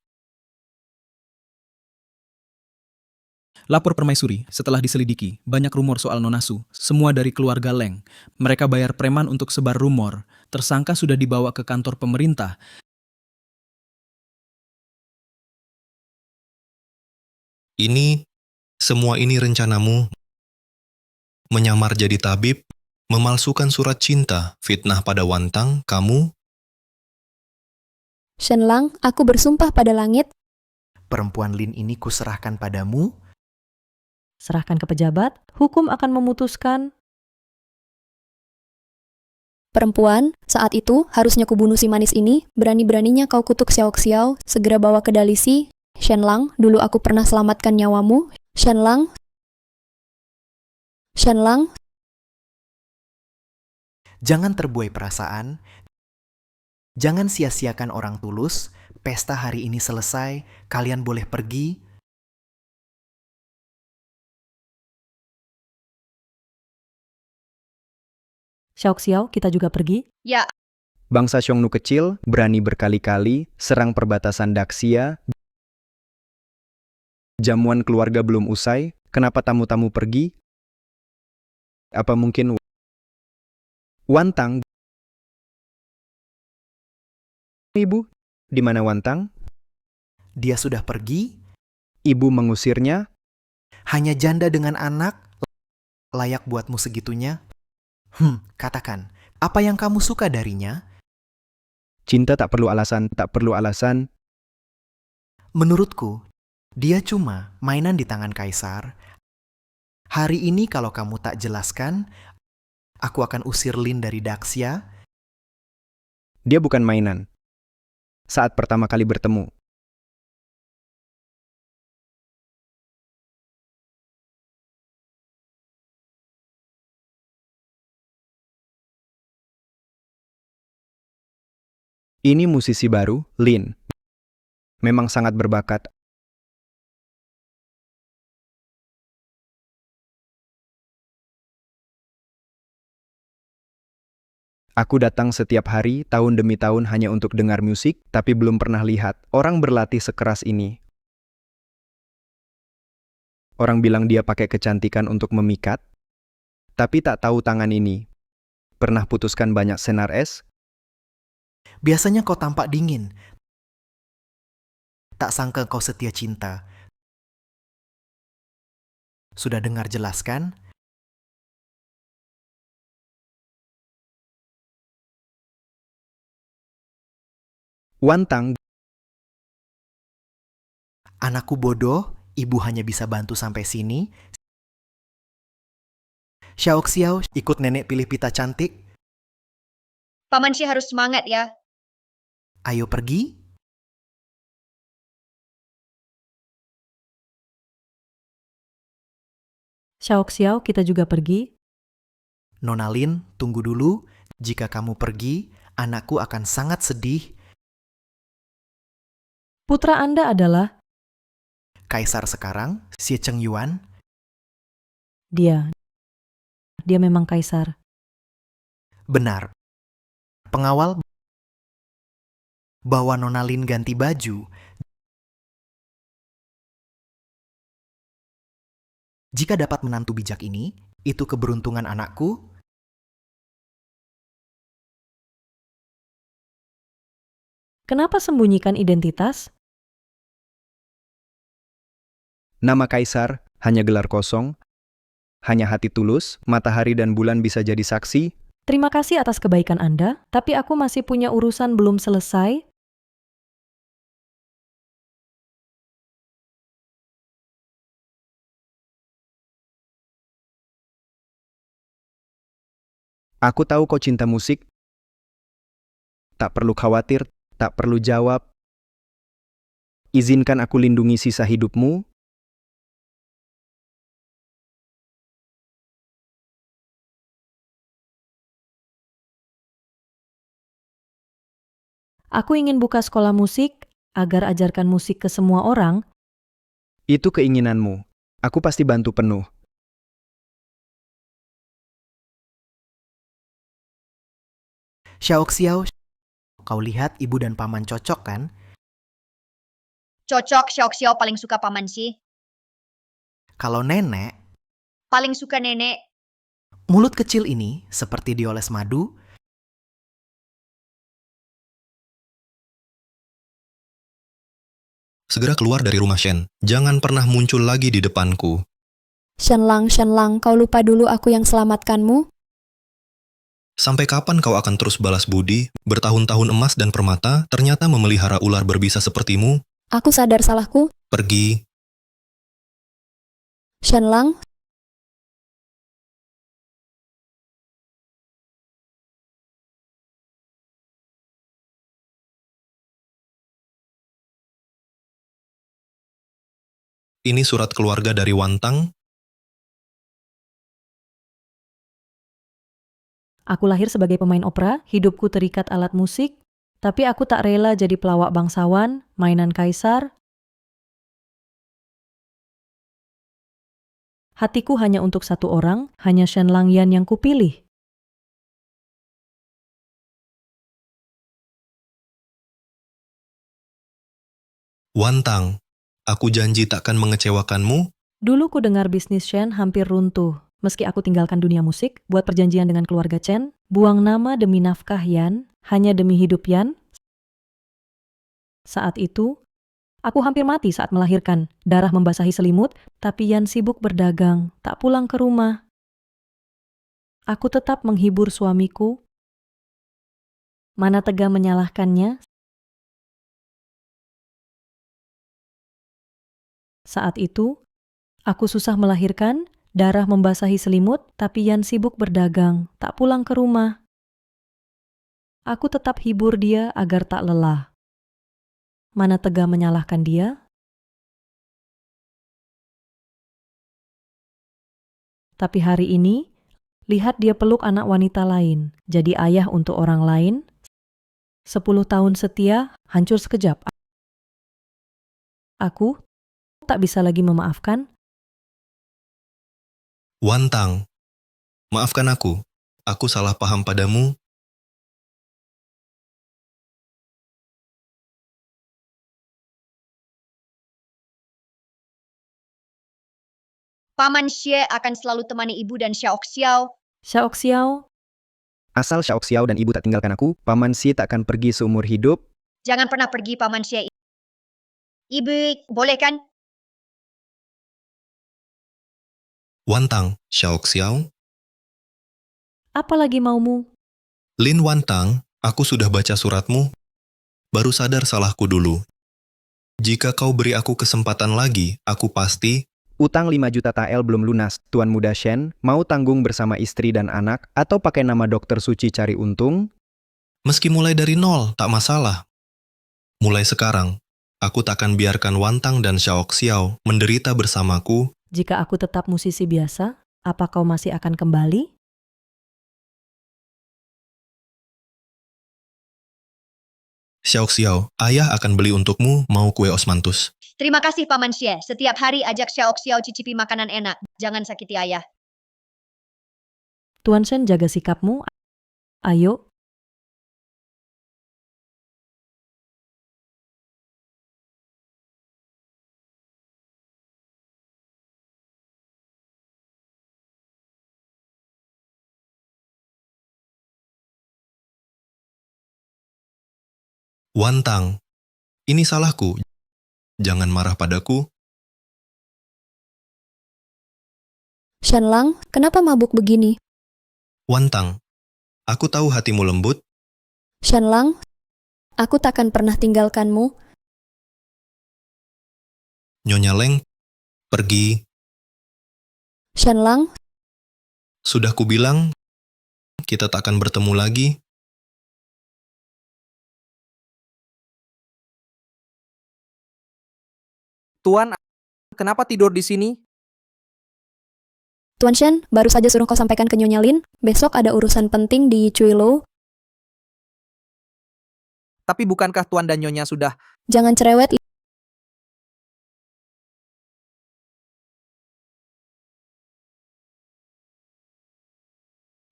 Lapor permaisuri, setelah diselidiki, banyak rumor soal Nona Su, semua dari keluarga Leng. Mereka bayar preman untuk sebar rumor. Tersangka sudah dibawa ke kantor pemerintah. Semua ini rencanamu? Menyamar jadi tabib, memalsukan surat cinta, fitnah pada Wantang, kamu? Shenlang, aku bersumpah pada langit, Perempuan Lin ini kuserahkan padamu. Serahkan ke pejabat, hukum akan memutuskan. perempuan, saat itu harusnya kubunuh si manis ini, berani-beraninya kau kutuk Xiao, segera bawa ke Dalisi. Shenlang, dulu aku pernah selamatkan nyawamu. Shenlang. Jangan terbuai perasaan. Jangan sia-siakan orang tulus. Pesta hari ini selesai, kalian boleh pergi. Xiao, kita juga pergi. Ya, Bangsa Xiongnu kecil berani berkali-kali serang perbatasan Daxia. Jamuan keluarga belum usai, kenapa tamu-tamu pergi? Apa mungkin Wantang? Ibu, di mana Wantang? Dia sudah pergi, Ibu mengusirnya. hanya janda dengan anak, layak buatmu segitunya. Katakan, apa yang kamu suka darinya? Cinta tak perlu alasan, tak perlu alasan. Menurutku, dia cuma mainan di tangan kaisar. Hari ini kalau kamu tak jelaskan, aku akan usir Lin dari Daxia. Dia bukan mainan. Saat pertama kali bertemu, ini musisi baru, Lin. Memang sangat berbakat. Aku datang setiap hari, tahun demi tahun hanya untuk dengar musik, tapi belum pernah lihat orang berlatih sekeras ini. Orang bilang dia pakai kecantikan untuk memikat, tapi tak tahu tangan ini. Pernah putuskan banyak senar es? Biasanya kau tampak dingin. Tak sangka kau setia cinta. Sudah dengar jelaskan? Wantang, Anakku bodoh, ibu hanya bisa bantu sampai sini. Xiao, ikut nenek pilih pita cantik. Paman Shi harus semangat ya. Ayo pergi. Xiao, kita juga pergi. Nona Lin, tunggu dulu. Jika kamu pergi, anakku akan sangat sedih. Putra Anda adalah Kaisar sekarang, Xie Chengyuan. dia. Dia memang kaisar. Benar. Pengawal bawa Nona Lin ganti baju. Jika dapat menantu bijak ini, itu keberuntungan anakku. Kenapa sembunyikan identitas? nama kaisar, hanya gelar kosong. hanya hati tulus, matahari dan bulan bisa jadi saksi. Terima kasih atas kebaikan Anda, tapi aku masih punya urusan belum selesai. Aku tahu kau cinta musik. Tak perlu khawatir, tak perlu jawab. Izinkan aku lindungi sisa hidupmu. Aku ingin buka sekolah musik agar ajarkan musik ke semua orang. Itu keinginanmu. Aku pasti bantu penuh. Xiao, kau lihat ibu dan paman cocok kan? Cocok, Xiao paling suka paman sih. Kalau nenek, Paling suka nenek. mulut kecil ini seperti dioles madu. Segera keluar dari rumah Shen. Jangan pernah muncul lagi di depanku. Shenlang, kau lupa dulu aku yang selamatkanmu? Sampai kapan kau akan terus balas budi, bertahun-tahun emas dan permata, ternyata memelihara ular berbisa sepertimu? Aku sadar salahku. Pergi. Shenlang, Ini surat keluarga dari Wantang. Aku lahir sebagai pemain opera, hidupku terikat alat musik, tapi aku tak rela jadi pelawak bangsawan, mainan kaisar. Hatiku hanya untuk satu orang, hanya Shenlang Yan yang kupilih. Wantang, aku janji takkan mengecewakanmu. Dulu ku dengar bisnis Shen hampir runtuh. Meski aku tinggalkan dunia musik, buat perjanjian dengan keluarga Chen, buang nama demi nafkah Yan, hanya demi hidup Yan. Saat itu, aku hampir mati saat melahirkan. Darah membasahi selimut, tapi Yan sibuk berdagang, tak pulang ke rumah. Aku tetap menghibur suamiku. Mana tega menyalahkannya? Saat itu, aku susah melahirkan, darah membasahi selimut, tapi Yan sibuk berdagang, tak pulang ke rumah. Aku tetap hibur dia agar tak lelah. Mana tega menyalahkan dia? Tapi hari ini, lihat dia peluk anak wanita lain, jadi ayah untuk orang lain. 10 tahun setia, hancur sekejap. Aku tak bisa lagi memaafkan. Wantang, maafkan aku. Aku salah paham padamu. Paman Xie akan selalu temani ibu dan Xiao. Xiao, Asal Xiao dan ibu tak tinggalkan aku, Paman Si tak akan pergi seumur hidup. Jangan pernah pergi, Paman Xie. Ibu, boleh kan? Wantang, Xiao. apa lagi maumu? Lin Wantang, aku sudah baca suratmu. Baru sadar salahku dulu. Jika kau beri aku kesempatan lagi, aku pasti. Utang 5 juta tael belum lunas. Tuan Muda Shen mau tanggung bersama istri dan anak atau pakai nama Dokter Suci cari untung? Meski mulai dari nol, tak masalah. Mulai sekarang, aku takkan biarkan Wantang dan Xiao menderita bersamaku. Jika aku tetap musisi biasa, apa kau masih akan kembali? Xiao, ayah akan beli untukmu mau kue osmanthus. Terima kasih, Paman Xie. Setiap hari ajak Xiao cicipi makanan enak. Jangan sakiti ayah. Tuan Shen, jaga sikapmu. Ayo. Wantang, ini salahku. Jangan marah padaku. Shenlang, kenapa mabuk begini? Wantang, aku tahu hatimu lembut. Shenlang, aku takkan pernah tinggalkanmu. Nyonya Leng, pergi. Shenlang, Sudah kubilang, kita tak akan bertemu lagi. Tuan, kenapa tidur di sini? Tuan Shen, baru saja suruh kau sampaikan ke Nyonya Lin, besok ada urusan penting di Cuilo. Tapi bukankah Tuan dan Nyonya sudah... Jangan cerewet.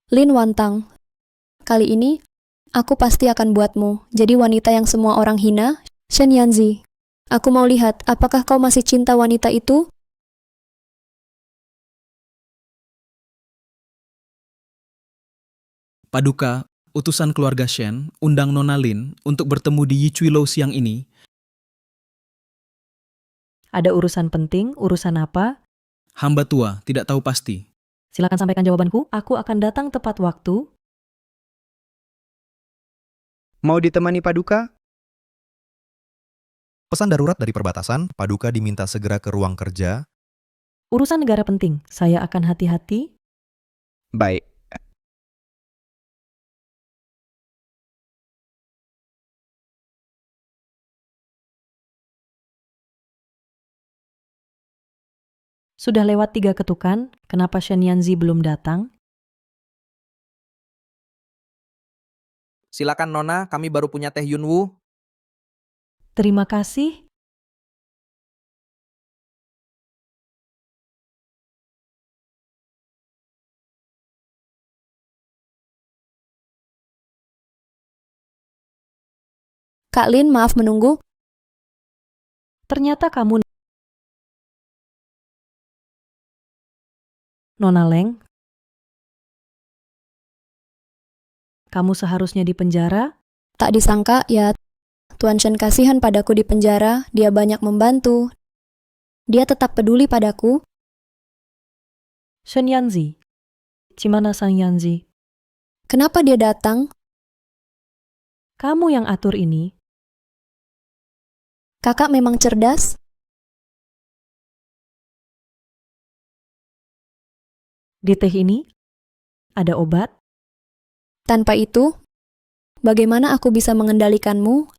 Lin Wantang, kali ini aku pasti akan buatmu jadi wanita yang semua orang hina, Shen Yanzi. Aku mau lihat apakah kau masih cinta wanita itu? Paduka, utusan keluarga Shen undang Nona Lin untuk bertemu di Yichuilo siang ini. Ada urusan penting, urusan apa? Hamba tua tidak tahu pasti. Silakan sampaikan jawabanku, aku akan datang tepat waktu. Mau ditemani Paduka? Pesan darurat dari perbatasan, Paduka diminta segera ke ruang kerja. Urusan negara penting, saya akan hati-hati. Baik. Sudah lewat 3 ketukan, kenapa Shen Yanzi belum datang? Silakan Nona, kami baru punya teh Yunwu. Terima kasih. Kak Lin, maaf menunggu. Ternyata kamu, Nona Leng. Kamu seharusnya di penjara. Tak disangka ya, Tuan Shen kasihan padaku di penjara, dia banyak membantu. Dia tetap peduli padaku. Shen Yanzi. Cimana Sang Yanzi? Kenapa dia datang? Kamu yang atur ini. Kakak memang cerdas. Di teh ini ada obat. Tanpa itu, bagaimana aku bisa mengendalikanmu?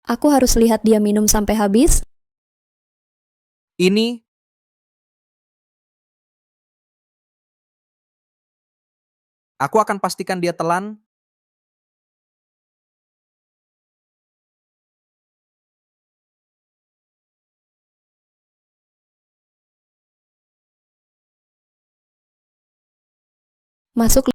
Aku harus lihat dia minum sampai habis. Ini... Aku akan pastikan dia telan. Masuk.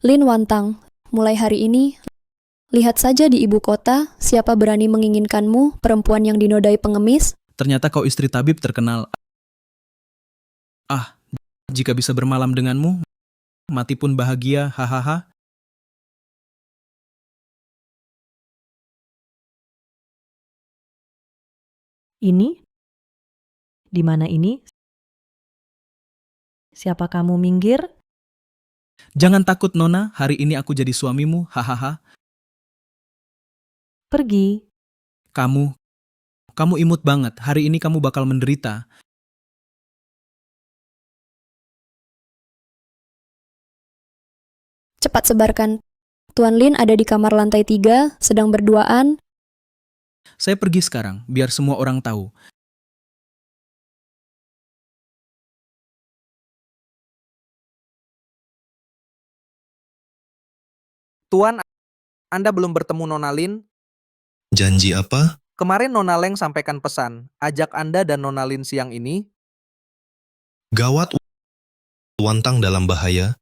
Lin Wantang, mulai hari ini, lihat saja di ibu kota, siapa berani menginginkanmu, perempuan yang dinodai pengemis. Ternyata kau istri tabib terkenal. Ah, jika bisa bermalam denganmu, mati pun bahagia, hahaha. Ini? Di mana ini? Siapa kamu, minggir? Jangan takut Nona, hari ini aku jadi suamimu, hahaha. Pergi. Kamu imut banget, hari ini kamu bakal menderita. Cepat sebarkan. Tuan Lin ada di kamar lantai 3, sedang berduaan. Saya pergi sekarang, biar semua orang tahu. Tuan, Anda belum bertemu Nona Lin? Janji apa? Kemarin Nona Leng sampaikan pesan, ajak Anda dan Nona Lin siang ini. Gawat, Wantang dalam bahaya.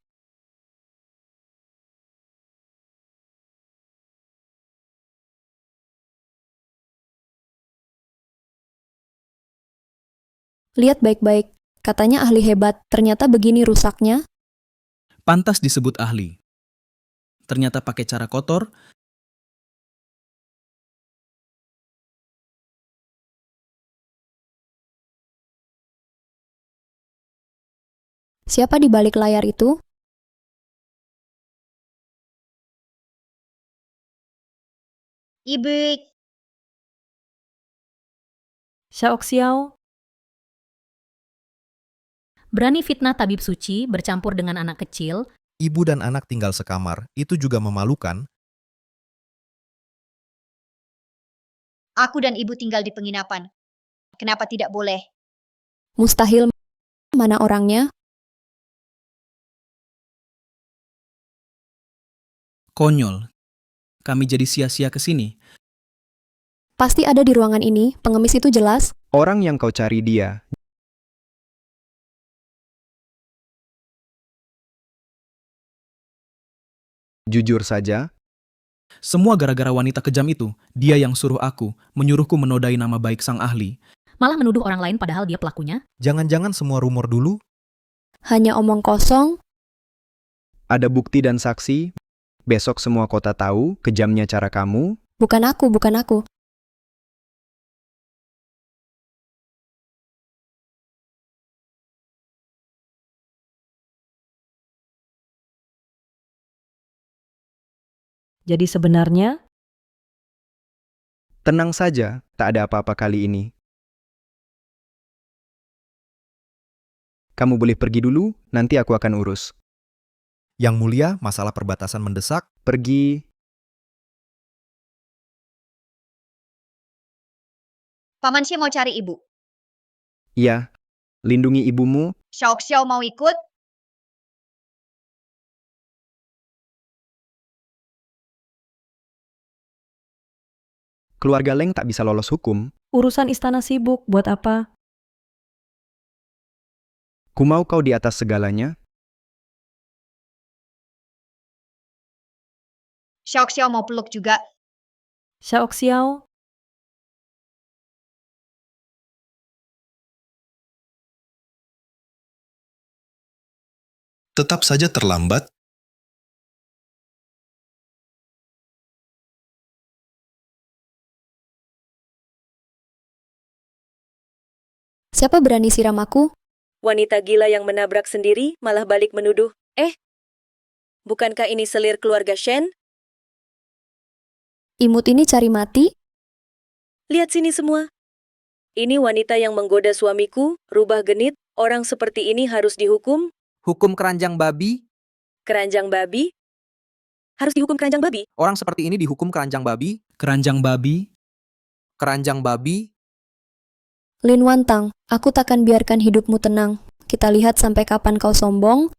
Lihat baik-baik, katanya ahli hebat, ternyata begini rusaknya. Pantas disebut ahli. Ternyata pakai cara kotor, Siapa di balik layar itu? Ibu, Xiao, Berani fitnah tabib suci bercampur dengan anak kecil, Ibu dan anak tinggal sekamar, itu juga memalukan. aku dan ibu tinggal di penginapan. Kenapa tidak boleh? Mustahil. Mana orangnya? Konyol. Kami jadi sia-sia ke sini. Pasti ada di ruangan ini, pengemis itu jelas. Orang yang kau cari dia. Jujur saja, Semua gara-gara wanita kejam itu. Dia yang suruh aku, menyuruhku menodai nama baik sang ahli. malah menuduh orang lain padahal dia pelakunya. Jangan-jangan semua rumor dulu? Hanya omong kosong. ada bukti dan saksi. Besok semua kota tahu kejamnya cara kamu. Bukan aku. jadi sebenarnya Tenang saja, tak ada apa-apa kali ini. Kamu boleh pergi dulu, nanti aku akan urus. Yang mulia, masalah perbatasan mendesak. Pergi. Paman Xie mau cari ibu. Iya, lindungi ibumu. Xiao mau ikut? Keluarga Leng tak bisa lolos hukum. urusan istana sibuk, buat apa? Ku mau kau di atas segalanya. Xiao mau peluk juga. Xiao, Tetap saja terlambat. Siapa berani siram aku? Wanita gila yang menabrak sendiri malah balik menuduh. Bukankah ini selir keluarga Shen? Imut ini cari mati? Lihat sini semua. Ini wanita yang menggoda suamiku, rubah genit, orang seperti ini harus dihukum. Hukum keranjang babi, Keranjang babi? Harus dihukum keranjang babi? orang seperti ini dihukum keranjang babi, Keranjang babi. keranjang babi. Lin Wantang, aku takkan biarkan hidupmu tenang. Kita lihat sampai kapan kau sombong.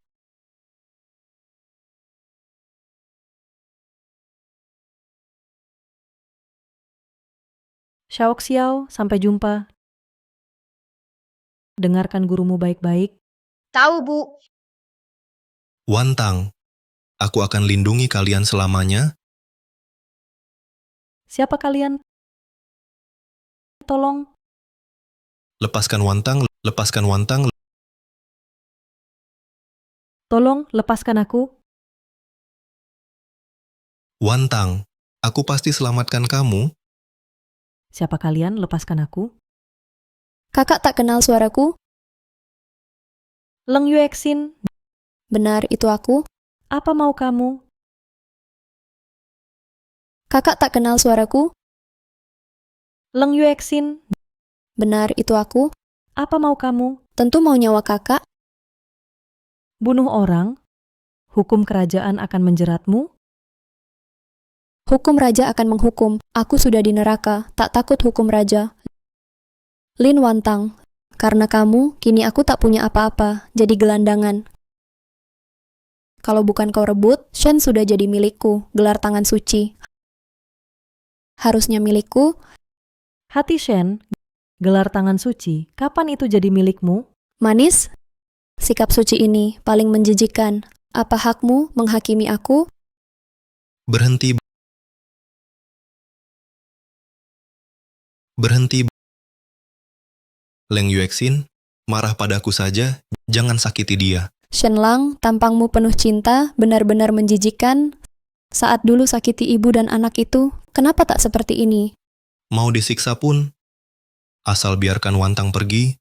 Xiao, sampai jumpa. Dengarkan gurumu baik-baik. Tahu, Bu. Wantang, aku akan lindungi kalian selamanya. Siapa kalian? Tolong. Lepaskan Wantang, lepaskan Wantang. Tolong, lepaskan aku. Wantang, aku pasti selamatkan kamu. Siapa kalian? Lepaskan aku. Kakak tak kenal suaraku? Leng Yuexin, Benar, itu aku. apa mau kamu? Kakak tak kenal suaraku? Leng Yuexin, Benar, itu aku. apa mau kamu? Tentu mau nyawa kakak. Bunuh orang? Hukum kerajaan akan menjeratmu? Hukum raja akan menghukum. Aku sudah di neraka, tak takut hukum raja. Lin Wantang, karena kamu, kini aku tak punya apa-apa, jadi gelandangan. Kalau bukan kau rebut, Shen sudah jadi milikku, gelar tangan suci. Harusnya milikku. Hati Shen, gelar tangan suci, kapan itu jadi milikmu? Manis, sikap suci ini paling menjijikan. Apa hakmu menghakimi aku? Berhenti. Leng Yuexin, marah padaku saja, jangan sakiti dia. Shen Lang, tampangmu penuh cinta, benar-benar menjijikan. Saat dulu sakiti ibu dan anak itu, kenapa tak seperti ini? Mau disiksa pun, asal biarkan Wantang pergi.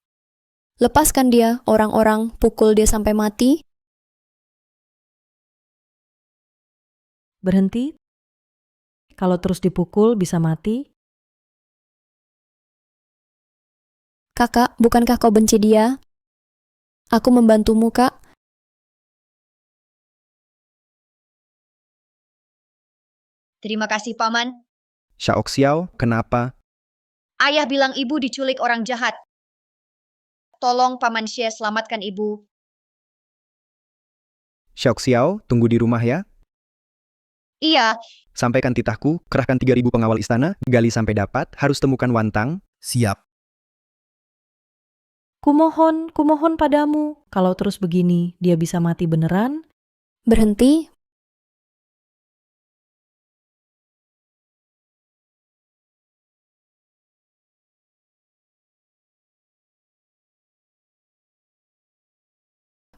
Lepaskan dia, orang-orang pukul dia sampai mati. Berhenti. Kalau terus dipukul bisa mati. Kakak, bukankah kau benci dia? Aku membantumu, Kak. Terima kasih, Paman. Xiaoxiao, kenapa? Ayah bilang ibu diculik orang jahat. Tolong Paman Xie selamatkan ibu. Xiaoxiao, tunggu di rumah ya. Iya, Sampaikan titahku, kerahkan 3.000 pengawal istana, gali sampai dapat, harus temukan Wantang. Siap. Kumohon padamu. Kalau terus begini, dia bisa mati beneran. Berhenti.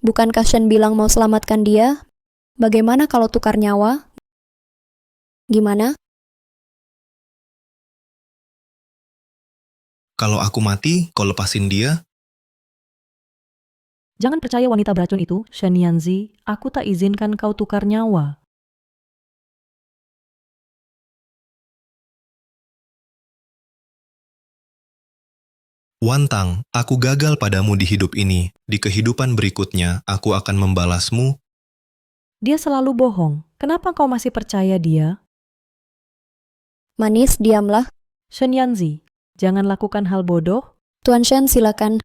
Bukankah Shen bilang mau selamatkan dia? Bagaimana kalau tukar nyawa? Gimana? Kalau aku mati, kau lepasin dia? Jangan percaya wanita beracun itu, Shen Yanzi. Aku tak izinkan kau tukar nyawa. Wantang, aku gagal padamu di hidup ini. Di kehidupan berikutnya, aku akan membalasmu. Dia selalu bohong. Kenapa kau masih percaya dia? Manis, diamlah. Shen Yanzi, jangan lakukan hal bodoh. Tuan Shen, silakan.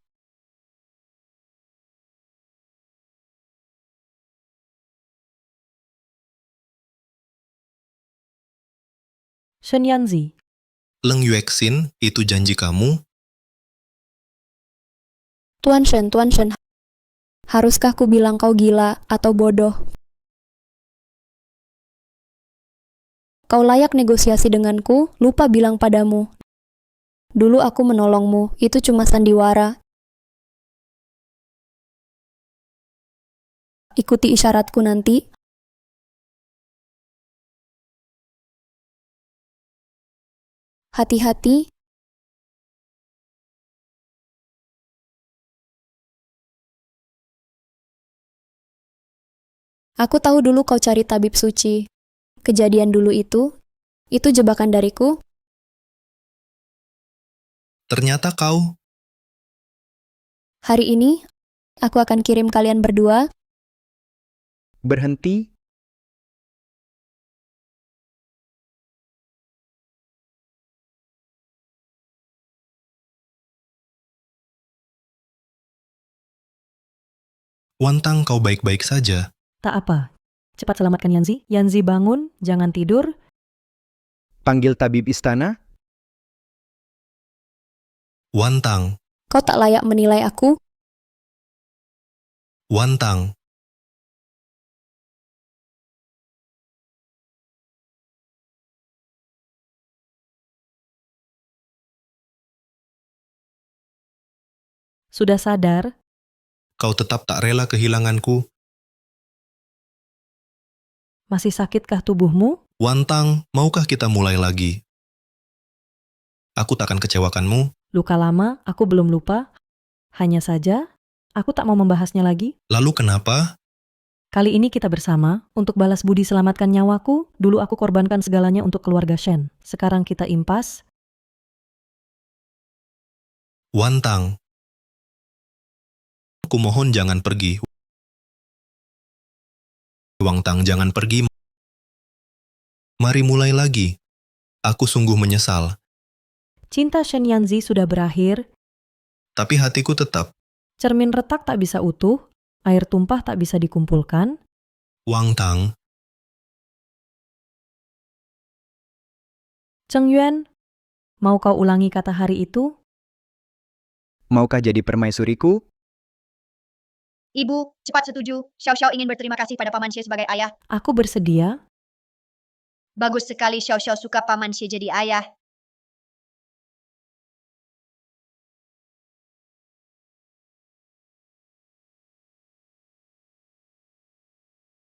Shen Yanzi, Leng Yuexin, itu janji kamu? Tuan Shen. Haruskah ku bilang kau gila atau bodoh? Kau layak negosiasi denganku, lupa bilang padamu. Dulu aku menolongmu, itu cuma sandiwara. Ikuti isyaratku nanti. Hati-hati. Aku tahu dulu kau cari tabib suci. Kejadian dulu itu jebakan dariku. Ternyata kau. Hari ini, aku akan kirim kalian berdua. Berhenti. Wantang, kau baik-baik saja. tak apa. Cepat selamatkan Yanzi. Yanzi bangun, jangan tidur. Panggil tabib istana. Wantang, Kau tak layak menilai aku. Wantang. Sudah sadar? Kau tetap tak rela kehilanganku. Masih sakitkah tubuhmu? Wantang, maukah kita mulai lagi? Aku takkan kecewakanmu. Luka lama, aku belum lupa. Hanya saja, aku tak mau membahasnya lagi. Lalu kenapa? Kali ini kita bersama untuk balas budi selamatkan nyawaku. Dulu aku korbankan segalanya untuk keluarga Shen. Sekarang kita impas. Wantang. Aku mohon jangan pergi. Wantang, jangan pergi. Mari mulai lagi. Aku sungguh menyesal, Cinta Shen Yanzi sudah berakhir. tapi hatiku tetap. Cermin retak tak bisa utuh. Air tumpah tak bisa dikumpulkan. Wantang, Cheng Yuan, mau kau ulangi kata hari itu? Maukah jadi permaisuriku? Ibu, cepat setuju. Xiao Xiao ingin berterima kasih pada Paman Xie sebagai ayah. Aku bersedia. Bagus sekali Xiao Xiao suka Paman Xie jadi ayah.